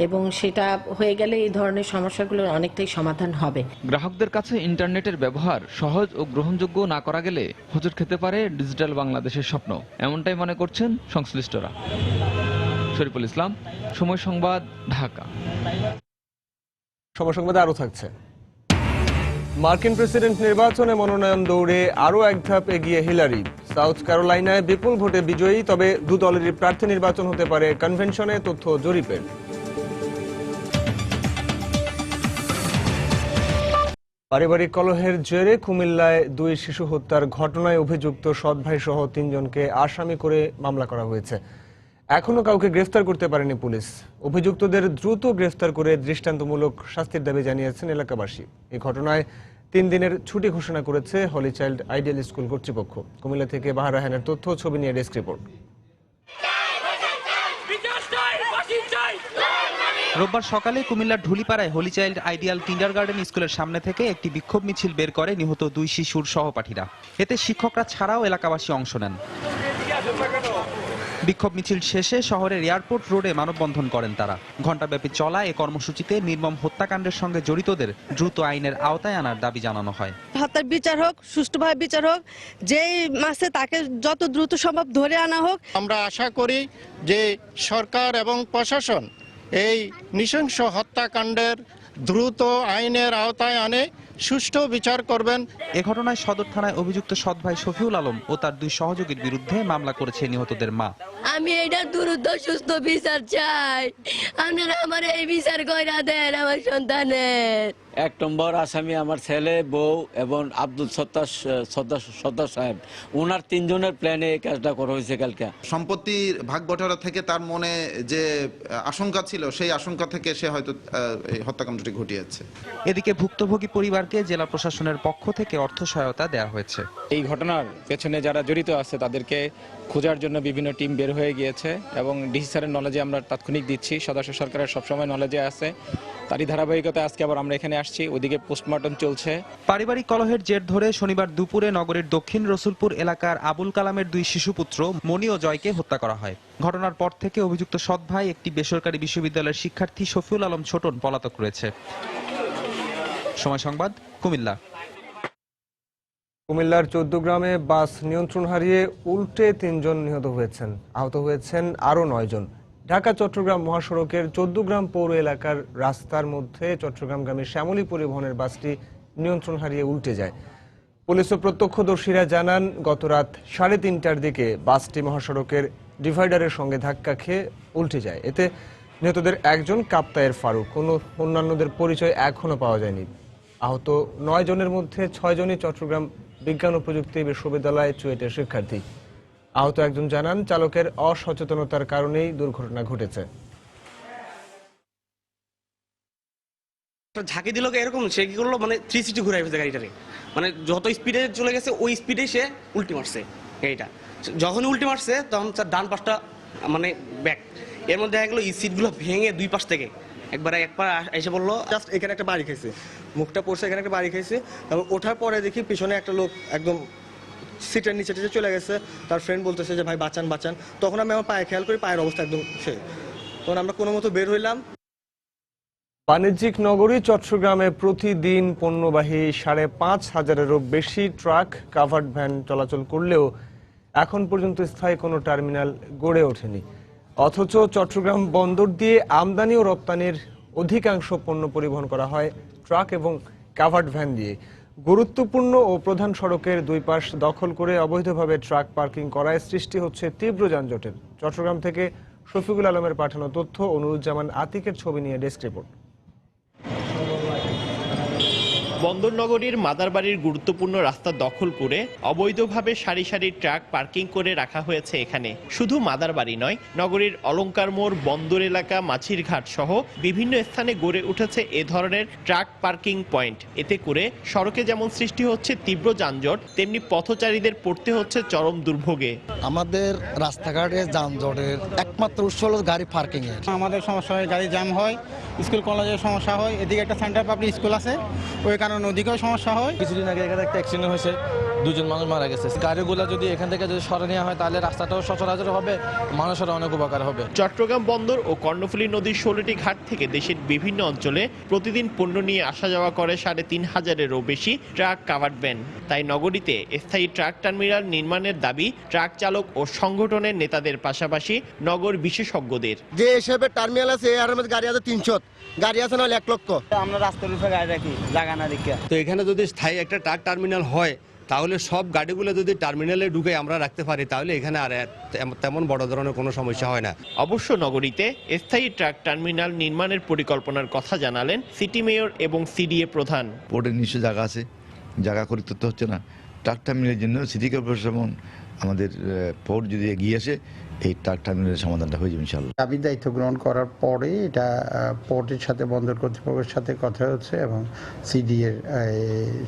এবং সেটা হয়ে গেলে এই ধরনের সমস্যাগুলোর অনেকটাই সমাধান হবে। গ্রাহকদের কাছে ইন্টারনেটের ব্যবহার সহজ ও গ্রহণযোগ্য না করা গেলে হোঁচট খেতে পারে ডিজিটাল বাংলাদেশের স্বপ্ন, এমনটাই মনে করছেন সংশ্লিষ্টরা। শরীফুল ইসলাম, সময় সংবাদ, ঢাকা। সময় সংবাদে আরও থাকছে। মার্কিন প্রেসিডেন্ট নির্বাচনে মনোনয়ন দৌড়ে আরও এক ধাপ এগিয়ে হিলারি। সাউথ ক্যারোলাইনায় বিপুল ভোটে বিজয়ী, তবে দু দলেরই প্রার্থী নির্বাচন হতে পারে কনভেনশনে, তথ্য জরিপের। পারিবারিক কলহের জেরে কুমিল্লায় 2 শিশু হত্যার ঘটনায় অভিযুক্ত সৎ ভাই সহ 3 জনকে আসামি করে মামলা করা হয়েছে। এখনো কাউকে গ্রেফতার করতে পারেনি পুলিশ। অভিযুক্তদের দ্রুত গ্রেফতার করে দৃষ্টান্তমূলক শাস্তির দাবি জানিয়েছেন এলাকাবাসী। এই ঘটনায় 3 দিনের ছুটি ঘোষণা করেছে হলি চাইল্ড আইডিয়াল স্কুল কর্তৃপক্ষ। কুমিল্লা থেকে বাহার রাহানের তথ্য, ছবি নিয়ে ডেস্ক রিপোর্ট। রোববার সকালে কুমিল্লার ঢুলিপাড়ায় হলি চাইল্ড আইডিয়াল কিন্ডারগার্টেন স্কুলের সামনে থেকে একটি বিক্ষোভ মিছিল বের করে নিহত 2 শিশুর সহপাঠীরা। এতে শিক্ষকরা ছাড়াও এলাকাবাসী অংশ নেন। বিক্ষোভ মিছিল শেষে শহরের এয়ারপোর্ট রোডে মানববন্ধন করেন তারা। ঘণ্টাব্যাপী চলা এ কর্মসূচিতে নির্মম হত্যাকাণ্ডের সঙ্গে জড়িতদের দ্রুত আইনের আওতায় আনার দাবি জানানো হয়। হত্যার বিচার হোক, সুষ্ঠুভাবে বিচার হোক, যেই মাসে তাকে যত দ্রুত সম্ভব ধরে আনা হোক। আমরা আশা করি যে সরকার এবং প্রশাসন এই নৃশংস হত্যাকাণ্ডের দ্রুত আইনের আওতায় আনে সুষ্ঠু বিচার করবেন। এ ঘটনায় সদর থানায় অভিযুক্ত সৎ ভাই শফিউল আলম ও তার 2 সহযোগীর বিরুদ্ধে মামলা করেছে নিহতদের মা। আমি এটা দ্রুত সুস্থ বিচার চাই, আপনারা আমার এই বিচার কইরা দেন আমার সন্তানের। 1 নম্বর আসামি আমার ছেলে, বউ এবং আব্দুল সত্তার সাহেব, ওনার 3 জনের প্ল্যানে এই কাজটা করা হয়েছে। কালকে সম্পত্তির ভাগ বটরা থেকে তার মনে যে আশঙ্কা ছিল, সেই আশঙ্কা থেকে সে হয়তো এই হত্যাকাণ্ডটি ঘটিয়েছে। এদিকে ভুক্তভোগী পরিবারকে জেলা প্রশাসনের পক্ষ থেকে অর্থ সহায়তা দেওয়া হয়েছে। এই ঘটনার পেছনে যারা জড়িত আছে তাদেরকে খোঁজার জন্য বিভিন্ন টিম বের হয়ে গিয়েছে এবং ডিসি স্যারের নলেজে আমরা তাৎক্ষণিক দিচ্ছি। সদস্য সরকারের সবসময় নলেজে আছে, তারই ধারাবাহিকতায় আজকে আবার আমরা এখানে আসছি। ওদিকে পোস্টমর্টম চলছে। পারিবারিক কলহের জের ধরে শনিবার দুপুরে নগরের দক্ষিণ রসুলপুর এলাকার আবুল কালামের 2 শিশুপুত্র মনি ও জয়কে হত্যা করা হয়। ঘটনার পর থেকে অভিযুক্ত সৎ ভাই একটি বেসরকারি বিশ্ববিদ্যালয়ের শিক্ষার্থী শফিউল আলম ছোটন পলাতক রয়েছে। সময় সংবাদ, কুমিল্লা। কুমিল্লার 14 গ্রামে বাস নিয়ন্ত্রণ হারিয়ে উল্টে 3 জন নিহত হয়েছেন, আহত হয়েছেন আরও 9 জন। ঢাকা চট্টগ্রাম মহাসড়কের 14 গ্রাম পৌর এলাকার রাস্তার মধ্যে চট্টগ্রামগামী শ্যামলী পরিবহনের বাসটি নিয়ন্ত্রণ হারিয়ে উল্টে যায়। পুলিশ ও প্রত্যক্ষদর্শীরা জানান, গত রাত 3:30টার দিকে বাসটি মহাসড়কের ডিভাইডারের সঙ্গে ধাক্কা খেয়ে উল্টে যায়। এতে নিহতদের একজন কাপ্তায়ের ফারুক, কোনো অন্যান্যদের পরিচয় এখনও পাওয়া যায়নি। আহত 9 জনের মধ্যে 6 জনই চট্টগ্রাম বিজ্ঞান ও প্রযুক্তি বিশ্ববিদ্যালয় চুয়েটের শিক্ষার্থী। আহত একজন জানান, চালকের অসচেতনতার কারণেই দুর্ঘটনা ঘটেছে। ঝাঁকি দিল এরকম, সে কি করলো, মানে 360 ঘুরাই ফেলছে গাড়িটারে। মানে যত স্পিডে চলে গেছে ওই স্পিডে সে উল্টি মারছে গাড়িটা। যখনই উল্টি মারছে তখন তার ডান পাশটা মানে ব্যাক, এর মধ্যে দেখা গেলো এই সিটগুলো ভেঙে 2 পাশ থেকে একবার এসে বললো। জাস্ট এখানে একটা বাড়ি খাইছে, মুখটা পড়ছে, এখানে একটা বাড়ি খাইছে। এবং ওঠার পরে দেখি পিছনে একটা লোক একদম সিটের নিচে টিচে চলে গেছে। তার ফ্রেন্ড বলতেছে যে ভাই বাঁচান বাঁচান। তখন আমি আমার পায়ে খেয়াল করি, পায়ের অবস্থা একদম শেষ। তখন আমরা কোনো মতো বের হইলাম। বাণিজ্যিক নগরী চট্টগ্রামে প্রতিদিন পণ্যবাহী 5,500-এরও বেশি ট্রাক, কাভার্ড ভ্যান চলাচল করলেও এখন পর্যন্ত স্থায়ী কোনো টার্মিনাল গড়ে ওঠেনি। অথচ চট্টগ্রাম বন্দর দিয়ে আমদানি ও রপ্তানির অধিকাংশ পণ্য পরিবহন করা হয় ট্রাক এবং কাভার্ড ভ্যান দিয়ে। গুরুত্বপূর্ণ ও প্রধান সড়কের 2 পাশ দখল করে অবৈধভাবে ট্রাক পার্কিং করায় সৃষ্টি হচ্ছে তীব্র যানজটের। চট্টগ্রাম থেকে শফিকুল আলমের পাঠানো তথ্য, অনুরুজ্জামান আতিকের ছবি নিয়ে ডেস্ক রিপোর্ট। বন্দর নগরীর মাদারবাড়ির গুরুত্বপূর্ণ রাস্তা দখল করে অবৈধভাবে সারি সারি ট্রাক পার্কিং করে রাখা হয়েছে এখানে। শুধু মাদারবাড়ি নয়, নগরীর অলঙ্কার মোড়, বন্দর এলাকা, মাছির ঘাট সহ বিভিন্ন স্থানে গড়ে উঠেছে এ ধরনের ট্রাক পার্কিং পয়েন্ট। এতে করে সড়কে যেমন সৃষ্টি হচ্ছে তীব্র যানজট, তেমনি পথচারীদের পড়তে হচ্ছে চরম দুর্ভোগে। আমাদের রাস্তাঘাটে যানজটের একমাত্র উৎস হলো গাড়ি পার্কিং এর। আমাদের সমস্যা হয়, গাড়ি জ্যাম হয়, স্কুল কলেজের সমস্যা হয়। এদিকে একটা সেন্টার পাবলিক স্কুল আছে, ওই কারণে ওদিকেও সমস্যা হয়। কিছুদিন আগে এখানে একটা অ্যাক্সিডেন্ট হয়েছে, 2 জন মানুষ মারা গেছে। গাড়িগুলো যদি এখান থেকে যদি সরে নেওয়া হয় তাহলে রাস্তাটাও সচরাচর হবে, মানুষের অনেক উপকার হবে। চট্টগ্রাম বন্দর ও কর্ণফুলী নদীর 16টি ঘাট থেকে দেশের বিভিন্ন অঞ্চলে প্রতিদিন পণ্য নিয়ে আসা যাওয়া করে 3,500-এরও বেশি ট্রাক কাভার্ড ভ্যান। তাই নগরীতে স্থায়ী ট্রাক টার্মিনাল নির্মাণের দাবি ট্রাক চালক ও সংগঠনের নেতাদের পাশাপাশি নগর বিশেষজ্ঞদের। যে হিসেবে টার্মিনাল আছে এর মধ্যে গাড়ি আছে 300, গাড়ি আছে না 1 লক্ষ। আমরা রাস্তার উপরে গাড়ি রাখি জায়গা না দেখে। তো এখানে যদি স্থায়ী একটা ট্রাক টার্মিনাল হয় তাহলে সব গাড়িগুলো যদি টার্মিনালে ঢুকে আমরা রাখতে পারি তাহলে এখানে আর তেমন বড় ধরনের কোনো সমস্যা হয় না। অবশ্য নগরীতে স্থায়ী ট্রাক টার্মিনাল নির্মাণের পরিকল্পনার কথা জানালেন সিটি মেয়র এবং সিডিএ প্রধান। পোর্টের নিশ্চয় জায়গা আছে, জায়গা করতে তো হচ্ছে না। ট্রাক টার্মিনালের জন্য সিটি কর্পোরেশন আমাদের পোর্ট যদি এগিয়ে আসে এই ট্রাক টার্মিনালের সমাধানটা হয়ে যাবে ইনশাআল্লাহ। আমি দায়িত্ব গ্রহণ করার পরে এটা পোর্টের সাথে বন্দর কর্তৃপক্ষের সাথে কথা হচ্ছে এবং সিডি এর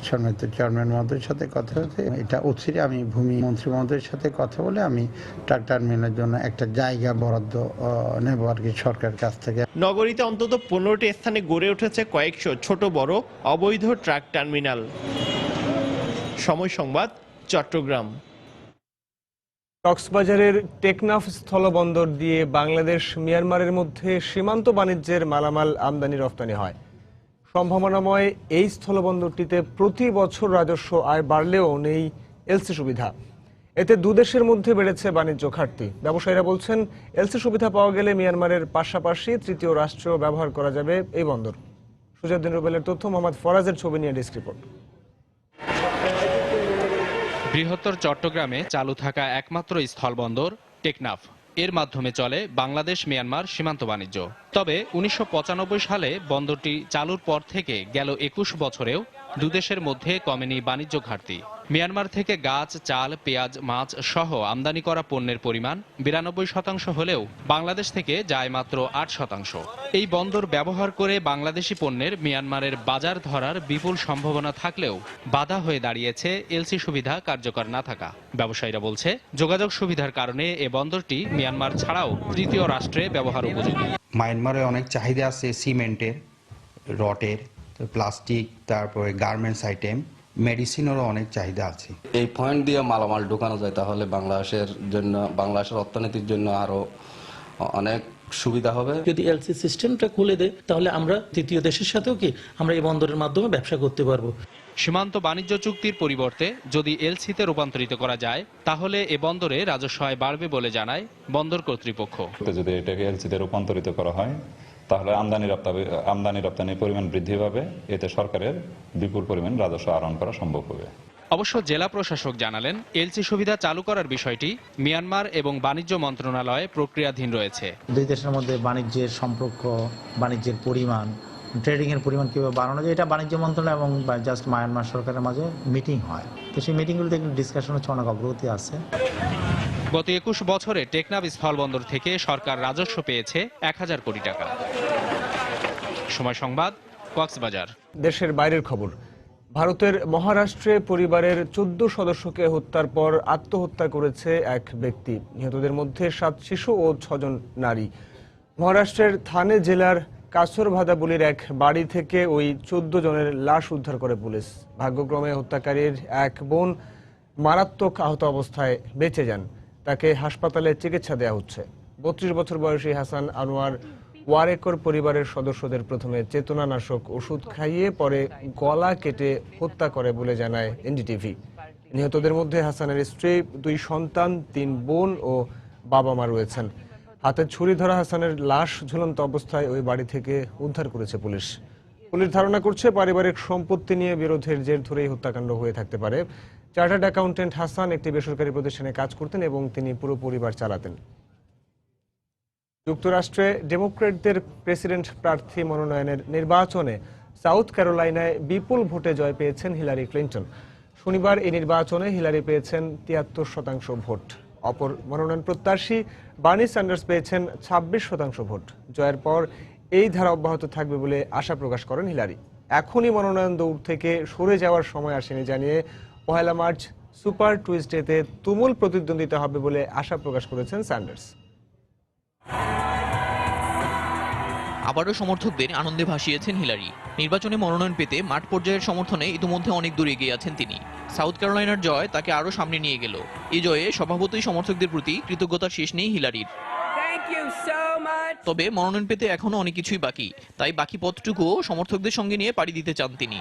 সম্মানিত চেয়ারম্যান মহোদয়ের সাথে কথা হচ্ছে। এটা অচিরে আমি ভূমি মন্ত্রী মহোদয়ের সাথে কথা বলে আমি ট্রাক টার্মিনালের জন্য একটা জায়গা বরাদ্দ নেব আর কি সরকারের কাছ থেকে। নগরীতে অন্তত 15টি স্থানে গড়ে উঠেছে কয়েকশো ছোট বড় অবৈধ ট্রাক টার্মিনাল। সময় সংবাদ, চট্টগ্রাম। কক্সবাজারের টেকনাফ স্থলবন্দর দিয়ে বাংলাদেশ মিয়ানমারের মধ্যে সীমান্ত বাণিজ্যের মালামাল আমদানি রপ্তানি হয়। সম্ভাবনাময় এই স্থলবন্দরটিতে প্রতি বছর রাজস্ব আয় বাড়লেও নেই এলসি সুবিধা। এতে দুদেশের মধ্যে বেড়েছে বাণিজ্য ঘাটতি। ব্যবসায়ীরা বলছেন এলসি সুবিধা পাওয়া গেলে মিয়ানমারের পাশাপাশি তৃতীয় রাষ্ট্রেও ব্যবহার করা যাবে এই বন্দর। সুজাউদ্দিন রুবেলের তথ্য, মোহাম্মদ ফরাজের ছবি নিয়ে ডেস্ক রিপোর্ট। বৃহত্তর চট্টগ্রামে চালু থাকা একমাত্র স্থলবন্দর টেকনাফ। এর মাধ্যমে চলে বাংলাদেশ মিয়ানমার সীমান্ত বাণিজ্য। তবে 1995 সালে বন্দরটি চালুর পর থেকে গেল 21 বছরেও দুদেশের মধ্যে কমেনি বাণিজ্য ঘাটতি। মিয়ানমার থেকে গাছ, চাল, পেঁয়াজ, মাছ সহ আমদানি করা পণ্যের পরিমাণ 92% হলেও বাংলাদেশ থেকে যায় মাত্র 8%। এই বন্দর ব্যবহার করে বাংলাদেশি পণ্যের মিয়ানমারের বাজার ধরার বিপুল সম্ভাবনা থাকলেও বাধা হয়ে দাঁড়িয়েছে এলসি সুবিধা কার্যকর না থাকা। ব্যবসায়ীরা বলছে যোগাযোগ সুবিধার কারণে এ বন্দরটি মিয়ানমার ছাড়াও তৃতীয় রাষ্ট্রে ব্যবহার উপযোগী। মায়ানমারে অনেক চাহিদা আছে সিমেন্টের, রটের, প্লাস্টিক, তারপরে গার্মেন্টস আইটেম, মেডিসিনেরও অনেক চাহিদা আছে। এই পয়েন্ট দিয়ে মালামাল ঢোকানো যায় তাহলে বাংলাদেশের অর্থনীতির জন্য আরো অনেক সুবিধা হবে। যদি এলসি সিস্টেমটা খুলে দেয় তাহলে আমরা তৃতীয় দেশের সাথেও আমরা এই বন্দরের মাধ্যমে ব্যবসা করতে পারবো। সীমান্ত বাণিজ্য চুক্তির পরিবর্তে যদি এলসিতে রূপান্তরিত করা যায় তাহলে এ বন্দরে রাজস্ব আয় বাড়বে বলে জানায় বন্দর কর্তৃপক্ষ। যদি এটাকে এলসিতে রূপান্তরিত করা হয় তাহলে আমদানি রপ্তানির পরিমাণ বৃদ্ধি পাবে, এতে সরকারের বিপুল পরিমাণ রাজস্ব আহরণ করা সম্ভব হবে। অবশ্য জেলা প্রশাসক জানালেন এলসি সুবিধা চালু করার বিষয়টি মিয়ানমার এবং বাণিজ্য মন্ত্রণালয়ে প্রক্রিয়াধীন রয়েছে। দুই দেশের মধ্যে বাণিজ্যের সম্পর্ক, বাণিজ্যের পরিমাণ, ট্রেডিং এর পরিমাণ কিভাবে বাড়ানো যায় এটা বাণিজ্য মন্ত্রণালয় এবং জাস্ট মায়ানমার সরকারের মাঝে মিটিং হয়। তো সেই মিটিংগুলোতে ডিসকাশন হচ্ছে, অনেক অগ্রগতি আছে। গত 21 বছরে টেকনাফ স্থলবন্দর থেকে সরকার রাজস্ব পেয়েছে 1000 কোটি টাকা। সময় সংবাদ, কক্সবাজার। দেশের বাইরের খবর। ভারতের মহারাষ্ট্রে পরিবারের 14 সদস্যকে হত্যার পর আত্মহত্যা করেছে এক ব্যক্তি। নিহতদের মধ্যে 7 শিশু ও 6 জন নারী। মহারাষ্ট্রের থানে জেলার কাসরভাদাবুলির এক বাড়ি থেকে ওই 14 জনের লাশ উদ্ধার করে পুলিশ। ভাগ্যক্রমে হত্যাকারীর এক বোন মারাত্মক আহত অবস্থায় বেঁচে যান। তাকে হাসপাতালে চিকিৎসা দেওয়া হচ্ছে। 32 বছর বয়সী হাসান আনোয়ার ওয়ারেকর পরিবারের সদস্যদের প্রথমে চেতনানাশক ওষুধ খাইয়ে পরে গলা কেটে হত্যা করে বলে জানায় এনডিটিভি। নিহতদের মধ্যে হাসানের স্ত্রী, 2 সন্তান, 3 বোন ও বাবা মা রয়েছেন। হাতে ছুরি ধরা হাসানের লাশ ঝুলন্ত অবস্থায় ওই বাড়ি থেকে উদ্ধার করেছে পুলিশ। পুলিশ ধারণা করছে পারিবারিক সম্পত্তি নিয়ে বিরোধের জের ধরেই হত্যাকাণ্ড হয়ে থাকতে পারে। চার্টার্ড অ্যাকাউন্টেন্ট হাসান একটি বেসরকারি প্রতিষ্ঠানে কাজ করতেন এবং তিনি পুরো পরিবার চালাতেন। যুক্তরাষ্ট্রে ডেমোক্র্যাটদের প্রেসিডেন্ট প্রার্থী মনোনয়নের নির্বাচনে সাউথ ক্যারোলাইনায় বিপুল ভোটে জয় পেয়েছেন হিলারি ক্লিন্টন। শনিবার এই নির্বাচনে হিলারি পেয়েছেন 73% ভোট। অপর মনোনয়ন প্রত্যাশী বার্নি স্যান্ডার্স পেয়েছেন 26% ভোট। জয়ের পর এই ধারা অব্যাহত থাকবে বলে আশা প্রকাশ করেন হিলারি। এখনই মনোনয়ন দৌড় থেকে সরে যাওয়ার সময় আসেনি জানিয়ে 1 মার্চ সুপার টুইসডেতে তুমুল প্রতিদ্বন্দ্বিতা হবে বলে আশা প্রকাশ করেছেন স্যান্ডার্স। আবারও সমর্থকদের আনন্দে ভাসিয়েছেন হিলারি। নির্বাচনে মনোনয়ন পেতে মাঠ পর্যায়ের সমর্থনে ইতিমধ্যে অনেক দূর এগিয়ে আছেন তিনি। সাউথ ক্যারোলাইনার জয় তাকে আরও সামনে নিয়ে গেল। এই জয়ে স্বভাবতই সমর্থকদের প্রতি কৃতজ্ঞতার শেষ নেই হিলারির। তবে মনোনয়ন পেতে এখনো অনেক কিছুই বাকি, তাই বাকি পথটুকুও সমর্থকদের সঙ্গে নিয়ে পাড়ি দিতে চান তিনি।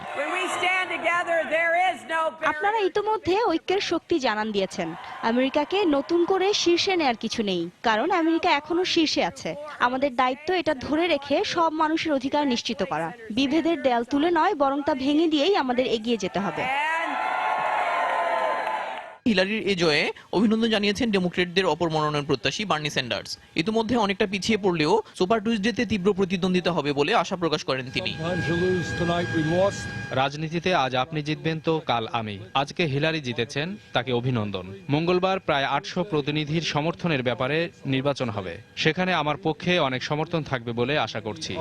আপনারা ইতোমধ্যে ঐক্যের শক্তি জানান দিয়েছেন। আমেরিকাকে নতুন করে শীর্ষে নেয়ার কিছু নেই, কারণ আমেরিকা এখনো শীর্ষে আছে। আমাদের দায়িত্ব এটা ধরে রেখে সব মানুষের অধিকার নিশ্চিত করা। বিভেদের দেয়াল তুলে নয়, বরং তা ভেঙে দিয়েই আমাদের এগিয়ে যেতে হবে। হিলারির এ জয়ে অভিনন্দন জানিয়েছেন ডেমোক্রেটদের অপর মনোনয়ন প্রত্যাশী বার্নি স্যান্ডার্স। ইতিমধ্যে অনেকটা পিছিয়ে পড়লেও সুপার টুইসডেতে তীব্র প্রতিদ্বন্দ্বিতা হবে বলে আশা প্রকাশ করেন তিনি। রাজনীতিতে আজ আপনি জিতবেন তো কাল আমি। আজকে হিলারি জিতেছেন, তাকে অভিনন্দন। মঙ্গলবার প্রায় 800 প্রতিনিধির সমর্থনের ব্যাপারে নির্বাচন হবে। সেখানে আমার পক্ষে অনেক সমর্থন থাকবে বলে আশা করছি।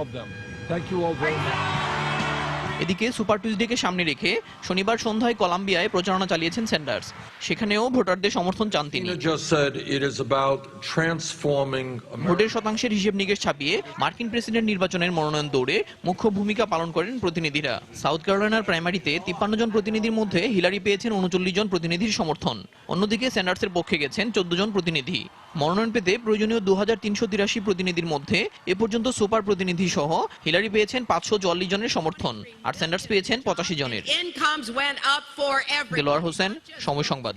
এদিকে সুপার টুইসডেকে সামনে রেখে শনিবার সন্ধ্যায় কলাম্বিয়ায় প্রচারণা চালিয়েছেন স্যান্ডার্স। সেখানেও ভোটারদের সমর্থন চান তিনি। ভোটের শতাংশের হিসেব নিকেশ ছাপিয়ে মার্কিন প্রেসিডেন্ট নির্বাচনের মনোনয়ন দৌড়ে মুখ্য ভূমিকা পালন করেন প্রতিনিধিরা। সাউথ ক্যারোলাইনার প্রাইমারিতে 53 জন প্রতিনিধির মধ্যে হিলারি পেয়েছেন 39 জন প্রতিনিধির সমর্থন। অন্যদিকে স্যান্ডার্সের পক্ষে গেছেন 14 জন প্রতিনিধি। মনোনয়ন পেতে প্রয়োজনীয় 2383 প্রতিনিধির মধ্যে এ পর্যন্ত সুপার প্রতিনিধি সহ হিলারি পেয়েছেন 544 জনের সমর্থন, আর স্যান্ডার্স পেয়েছেন 85 জনের। দেলোয়ার হোসেন, সময় সংবাদ।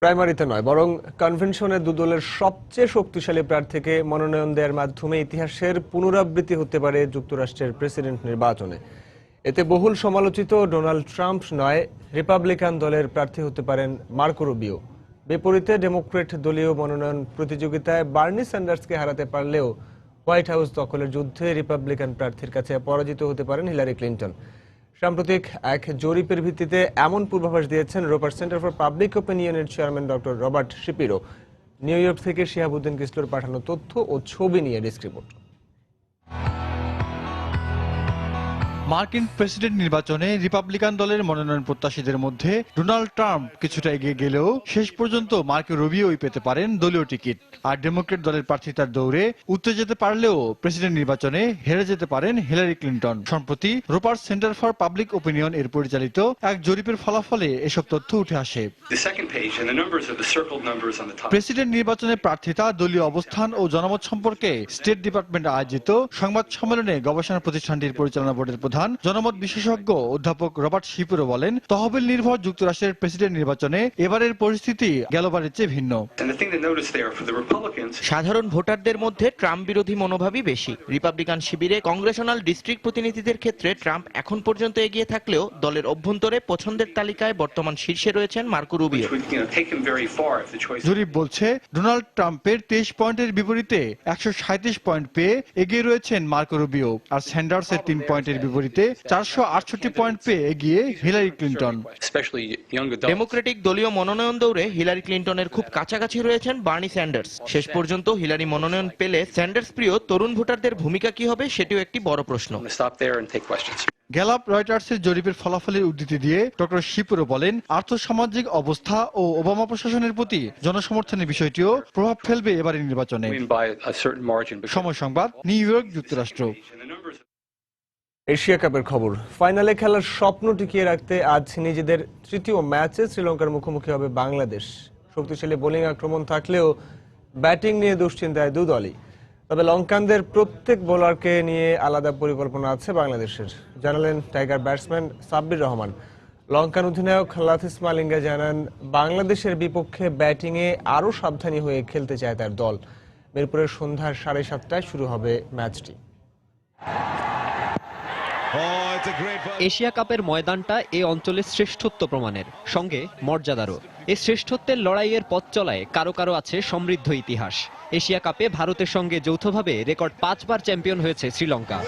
প্রাইমারিতে নয়, বরং কনভেনশনে দুদলের সবচেয়ে শক্তিশালী প্রার্থীকে মনোনয়ন দেওয়ার মাধ্যমে ইতিহাসের পুনরাবৃত্তি হতে পারে যুক্তরাষ্ট্রের প্রেসিডেন্ট নির্বাচনে। এতে বহুল সমালোচিত ডোনাল্ড ট্রাম্প নয়, রিপাবলিকান দলের প্রার্থী হতে পারেন মার্কো রুবিও। বিপরীতে ডেমোক্রেট দলীয় মনোনয়ন প্রতিযোগিতায় বার্নি স্যান্ডার্সকে হারাতে পারলেও হোয়াইট হাউস দখলের যুদ্ধে রিপাবলিকান প্রার্থীর কাছে পরাজিত হতে পারেন হিলারি ক্লিন্টন। সাম্প্রতিক এক জরিপের ভিত্তিতে এমন পূর্বাভাস দিয়েছেন রোপার সেন্টার ফর পাবলিক ওপিনিয়নের chairman doctor Robert Shapiro. New York থেকে শিহাবুদ্দিন কিসলোর পাঠানো তথ্য ও ছবি নিয়ে ডেস্ক রিপোর্ট। মার্কিন প্রেসিডেন্ট নির্বাচনে রিপাবলিকান দলের মনোনয়ন প্রত্যাশীদের মধ্যে ডোনাল্ড ট্রাম্প কিছুটা এগিয়ে গেলেও শেষ পর্যন্ত মার্কো রুবিওই পেতে পারেন দলীয় টিকিট। আর ডেমোক্রেট দলের প্রার্থিতার দৌড়ে উঠতে যেতে পারলেও প্রেসিডেন্ট নির্বাচনে হেরে যেতে পারেন হিলারি ক্লিন্টন। সম্প্রতি Ropar Center for public opinion এর পরিচালিত এক জরিপের ফলাফলে এসব তথ্য উঠে আসে। প্রেসিডেন্ট নির্বাচনে প্রার্থিতা, দলীয় অবস্থান ও জনমত সম্পর্কে স্টেট ডিপার্টমেন্ট আয়োজিত সংবাদ সম্মেলনে গবেষণা প্রতিষ্ঠানটির পরিচালনা বোর্ডের প্রধান জনমত বিশেষজ্ঞ অধ্যাপক রবার্ট শিপিরো বলেন, তহবিল নির্ভর যুক্তরাষ্ট্রের প্রেসিডেন্ট নির্বাচনে এবারের পরিস্থিতি গেলবারের চেয়ে ভিন্ন। সাধারণ ভোটারদের মধ্যে ট্রাম্প বিরোধী মনোভাবই বেশি। রিপাবলিকান শিবিরে কংগ্রেশনাল ডিস্ট্রিক্ট প্রতিনিধিদের ক্ষেত্রে ট্রাম্প এখন পর্যন্ত এগিয়ে থাকলেও দলের অভ্যন্তরে পছন্দের তালিকায় বর্তমান শীর্ষে রয়েছেন মার্কো রুবিও। জরিপ বলছে ডোনাল্ড ট্রাম্পের 23 পয়েন্টের বিপরীতে 137 পয়েন্ট পেয়ে এগিয়ে রয়েছেন মার্কো রুবিও, আর স্যান্ডার্সের 3 পয়েন্টের বিপরীতে 468 পয়েন্ট পেয়ে এগিয়ে হিলারি ক্লিন্টন। ডেমোক্রেটিক দলীয় মনোনয়ন দৌড়ে হিলারি ক্লিন্টনের খুব কাছাকাছি রয়েছেন বার্নি স্যান্ডার্স। শেষ পর্যন্ত হিলারি মনোনয়ন পেলে স্যান্ডার্স প্রিয় তরুণ ভোটারদের ভূমিকা কি হবে সেটিও একটি বড় প্রশ্ন। গ্যালাপ রয়টার্সের জরিপের ফলাফলের উদ্ধৃতি দিয়ে ডক্টর শিপিরো বলেন, আর্থসামাজিক অবস্থা ও ওবামা প্রশাসনের প্রতি জনসমর্থনের বিষয়টিও প্রভাব ফেলবে এবারের নির্বাচনে। সময় সংবাদ, নিউ ইয়র্ক, যুক্তরাষ্ট্র। এশিয়া কাপের খবর। ফাইনালে খেলার স্বপ্ন টিকিয়ে রাখতে আজ নিজেদের তৃতীয় ম্যাচে শ্রীলঙ্কার মুখোমুখি হবে বাংলাদেশ। শক্তিশালী বোলিং আক্রমণ থাকলেও ব্যাটিং নিয়ে দুশ্চিন্তায় দু দলই। তবে লঙ্কানদের প্রত্যেক বোলারকে নিয়ে আলাদা পরিকল্পনা আছে বাংলাদেশের, জানালেন টাইগার ব্যাটসম্যান সাব্বির রহমান। লঙ্কান অধিনায়ক লাথিস মালিঙ্গা জানান, বাংলাদেশের বিপক্ষে ব্যাটিংয়ে আরও সাবধানী হয়ে খেলতে চায় তার দল। মিরপুরের সন্ধ্যা 7:30টায় শুরু হবে ম্যাচটি। এশিয়া কাপের ময়দানটা এ অঞ্চলের শ্রেষ্ঠত্ব প্রমাণের সঙ্গে মর্যাদারও। এই শ্রেষ্ঠত্বের লড়াইয়ের পথ চলায় কারো কারো আছে সমৃদ্ধ ইতিহাস। এশিয়া কাপে ভারতের সঙ্গে যৌথভাবে রেকর্ড 5 বার চ্যাম্পিয়ন হয়েছে শ্রীলঙ্কা।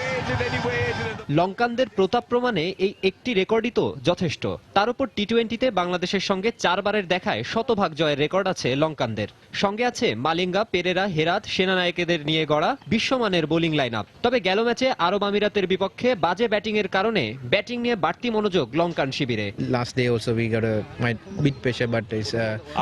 লঙ্কানদের প্রতাপ প্রমাণে এই একটি রেকর্ডই তো যথেষ্ট। তার উপর টি-20তে বাংলাদেশের সঙ্গে 4 বারের দেখায় শতভাগ জয়ের রেকর্ড আছে লঙ্কানদের। সঙ্গে আছে মালিঙ্গা, পেরেরা, হেরাত, সেনানায়কেদের নিয়ে গড়া বিশ্বমানের বোলিং লাইন আপ। তবে গেল ম্যাচে আরব আমিরাতের বিপক্ষে বাজে ব্যাটিং এর কারণে ব্যাটিং নিয়ে বাড়তি মনোযোগ লঙ্কান শিবিরে। Last day also we got a bit pressure, but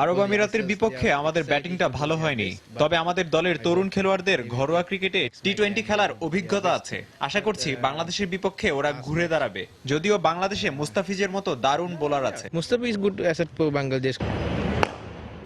আরব আমিরাতের বিপক্ষে আমাদের ব্যাটিংটা ভালো হয়নি, তবে আমাদের দলের তরুণ খেলোয়াড়দের ঘরোয়া ক্রিকেটে টি-20 খেলার অভিজ্ঞতা আছে। আশা করছি বাংলাদেশের বিপক্ষে ওরা ঘুরে দাঁড়াবে, যদিও বাংলাদেশে মুস্তাফিজের মতো দারুণ বোলার আছে। Mustafiz good asset for Bangladesh.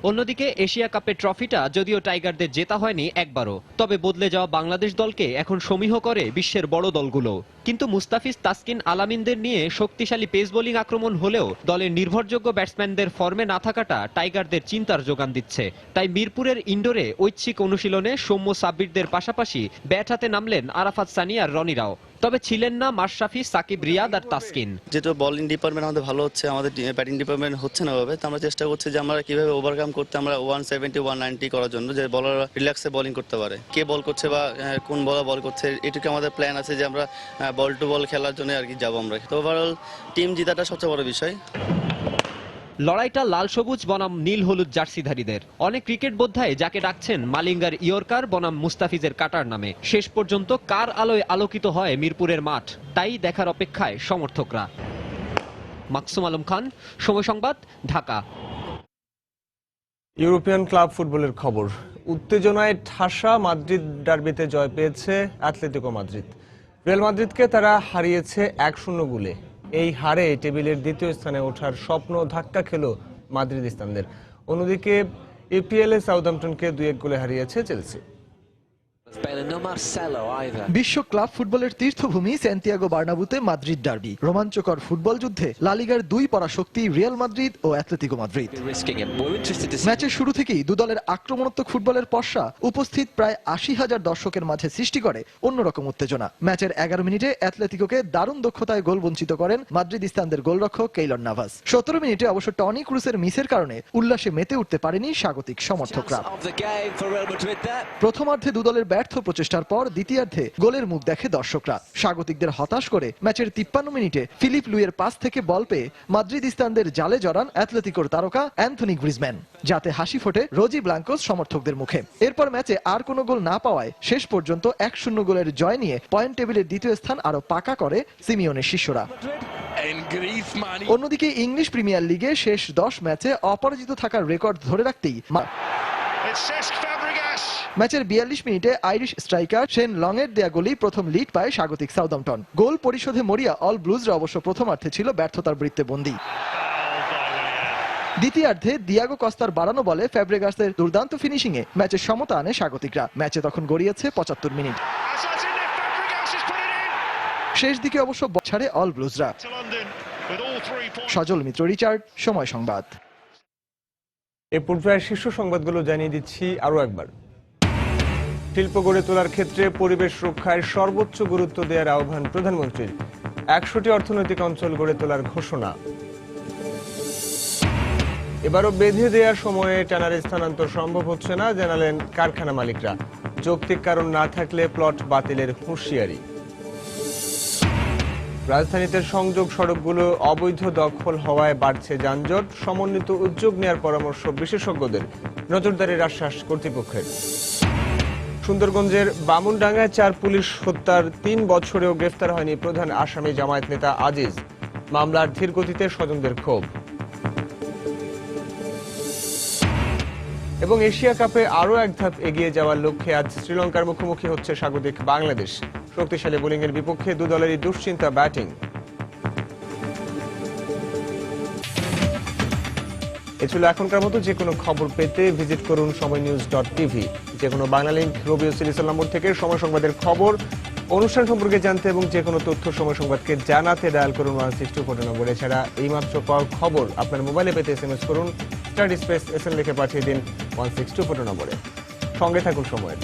অন্যদিকে এশিয়া কাপের ট্রফিটা যদিও টাইগারদের জেতা হয়নি একবারও, তবে বদলে যাওয়া বাংলাদেশ দলকে এখন সমীহ করে বিশ্বের বড় দলগুলো। কিন্তু মুস্তাফিজ, তাসকিন, আলামিনদের নিয়ে শক্তিশালী পেস বোলিং আক্রমণ হলেও দলের নির্ভরযোগ্য ব্যাটসম্যানদের ফর্মে না থাকাটা টাইগারদের চিন্তার যোগান দিচ্ছে। তাই মিরপুরের ইনডোরে ঐচ্ছিক অনুশীলনে সৌম্য সাব্বিরদের পাশাপাশি ব্যাট হাতে নামলেন আরাফাত সানি আর রনিরাও। তবে ছিলেন না মাশরাফি, সাকিব, রিয়াদ আর তাসকিন। যেহেতু বোলিং ডিপার্টমেন্ট আমাদের ভালো হচ্ছে, আমাদের ব্যাটিং ডিপার্টমেন্ট হচ্ছে না ভাবে, তো আমরা চেষ্টা করছি যে আমরা কিভাবে ওভারকাম করতে, আমরা 170 190 করার জন্য, যে বলাররা রিল্যাক্সে বোলিং করতে পারে। কে বল করছে বা কোন বলার বল করছে, এটুকু আমাদের প্ল্যান আছে যে আমরা বল টু বল খেলার জন্য আর কি যাবো আমরা। তো ওভারঅল টিম জিতাটা সবচেয়ে বড় বিষয়। লড়াইটা লাল সবুজ বনাম নীল হলুদ জার্সিধারীদের। অনেক ক্রিকেট বোদ্ধায় যাকে ডাকছেন মালিঙ্গার ইয়র্কার বনাম মুস্তাফিজের কাটার নামে। শেষ পর্যন্ত কার আলোয় আলোকিত হয় মিরপুরের মাঠ, তাই দেখার অপেক্ষায় সমর্থকরা। মাকসুম আলম খান, সময় সংবাদ, ঢাকা। ইউরোপিয়ান ক্লাব ফুটবলের খবর। উত্তেজনায় ঠাসা মাদ্রিদ ডার্বিতে জয় পেয়েছে অ্যাটলেটিকো মাদ্রিদ। রিয়াল মাদ্রিদকে তারা হারিয়েছে 1-0 গোলে। এই হারে টেবিলের দ্বিতীয় স্থানে ওঠার স্বপ্ন ধাক্কা খেল মাদ্রিদিস্তানদের। অন্যদিকে এপিএলে সাউদাম্পটনকে 2-1 গোলে হারিয়েছে চেলসি। বিশ্ব ক্লাব ফুটবলের তীর্থভূমি সান্তিয়াগো বার্নাবুতে মাদ্রিদ ডার্বি। রোমাঞ্চকর ফুটবল যুদ্ধে লা লিগার দুই পরাশক্তি রিয়াল মাদ্রিদ ও অ্যাটলেটিকো মাদ্রিদ। ম্যাচের শুরু থেকেই দুদলের আক্রমণাত্মক ফুটবলের পসরা উপস্থিত প্রায় 80,000 দর্শকের মাঝে সৃষ্টি করে অন্যরকম উত্তেজনা। ম্যাচের 11 মিনিটে অ্যাটলেটিকোকে দারুণ দক্ষতায় গোল বঞ্চিত করেন মাদ্রিদিস্তানদের গোলরক্ষক কেইলর নাভাস। 17 মিনিটে অবশ্য টনি ক্রুসের মিসের কারণে উল্লাসে মেতে উঠতে পারেনি স্বাগতিক সমর্থকরা। প্রথমার্ধে দুদলের ব্যর্থ প্রচেষ্টার পর দ্বিতীয়ার্ধে গোলের মুখ দেখে দর্শকরা। স্বাগতিকদের হতাশ করে ম্যাচের 53 মিনিটে ফিলিপ লুইয়ের পাস থেকে বল পেয়ে মাদ্রিদিস্তানদের জালে জড়ান অ্যাটলেটিকোর তারকা অ্যান্থনি গ্রিজম্যান, যাতে হাসি ফোটে রোজি ব্লাঙ্কোস সমর্থকদের মুখে। এরপর ম্যাচে আর কোনো গোল না পাওয়ায় শেষ পর্যন্ত 1-0 গোলের জয় নিয়ে পয়েন্ট টেবিলের দ্বিতীয় স্থান আরো পাকা করে সিমিওনের শিষ্যরা। অন্যদিকে ইংলিশ প্রিমিয়ার লিগে শেষ 10 ম্যাচে অপরাজিত থাকার রেকর্ড ধরে রাখতেই ম্যাচের 42 মিনিটে আইরিশ স্ট্রাইকার শেন লং এর দেয়া গোলেই প্রথম লিড পায় স্বাগতিক সাউদাম্পটন। গোল পরিশোধে মরিয়া অল ব্লুজরা অবশ্য প্রথমার্ধে ছিল ব্যর্থতার বৃত্তে বন্দী। দ্বিতীয়ার্ধে দিয়াগো কস্তার বাড়ানো বলে ফ্যাব্রেগাসের দুর্দান্ত ফিনিশিং এ ম্যাচের সমতা আনে স্বাগতিকরা। ম্যাচে তখন গড়িয়েছে 75 মিনিট। শেষ দিকে অবশ্য ছাড়ে অল ব্লুজরা। সজল মিত্র, রিচার্ড, সময় সংবাদ। এ পর্যায়ে শীর্ষ সংবাদগুলো জানিয়ে দিচ্ছি আরো একবার। শিল্প গড়ে তোলার ক্ষেত্রে পরিবেশ রক্ষায় সর্বোচ্চ গুরুত্ব দেওয়ার আহ্বান প্রধানমন্ত্রীর। 100টি অর্থনৈতিক অঞ্চল গড়ে তোলার ঘোষণা। এবারও বেঁধে দেওয়ার সময়ে ট্যানারি স্থানান্তর সম্ভব হচ্ছে না, জানালেন কারখানা মালিকরা। যৌক্তিক কারণ না থাকলে প্লট বাতিলের হুঁশিয়ারি। রাজধানীতে সংযোগ সড়কগুলো অবৈধ দখল হওয়ায় বাড়ছে যানজট। সমন্বিত উদ্যোগ নেওয়ার পরামর্শ বিশেষজ্ঞদের, নজরদারির আশ্বাস কর্তৃপক্ষের। সুন্দরগঞ্জের বামুনডাঙ্গায় 4 পুলিশ হত্যার 3 বছরেও গ্রেফতার হয়নি প্রধান আসামি জামায়াত নেতা আজিজ। মামলার ধীর গতিতে স্বজনদের ক্ষোভ। এবং এশিয়া কাপে আরও এক ধাপ এগিয়ে যাওয়ার লক্ষ্যে আজ শ্রীলঙ্কার মুখোমুখি হচ্ছে স্বাগতিক বাংলাদেশ। শক্তিশালী বোলিংয়ের বিপক্ষে দু দলেরই দুশ্চিন্তা ব্যাটিং। এ ছিল এখনকার মতো। যে কোনো খবর পেতে ভিজিট করুন সময়নিউজ.tv। যে কোনো বাংলা লিঙ্ক রবিও সিরিসাল নম্বর থেকে সময় সংবাদের খবর, অনুষ্ঠান সম্পর্কে জানতে এবং যে কোনো তথ্য সময় সংবাদকে জানাতে ডায়াল করুন 162 নম্বর। এছাড়া এইমাত্র পাওয়া খবর আপনার মোবাইলে পেতে SMS করুন *SN লিখে পাঠিয়ে দিন 162 নম্বরে। সঙ্গে থাকুন সময়ের।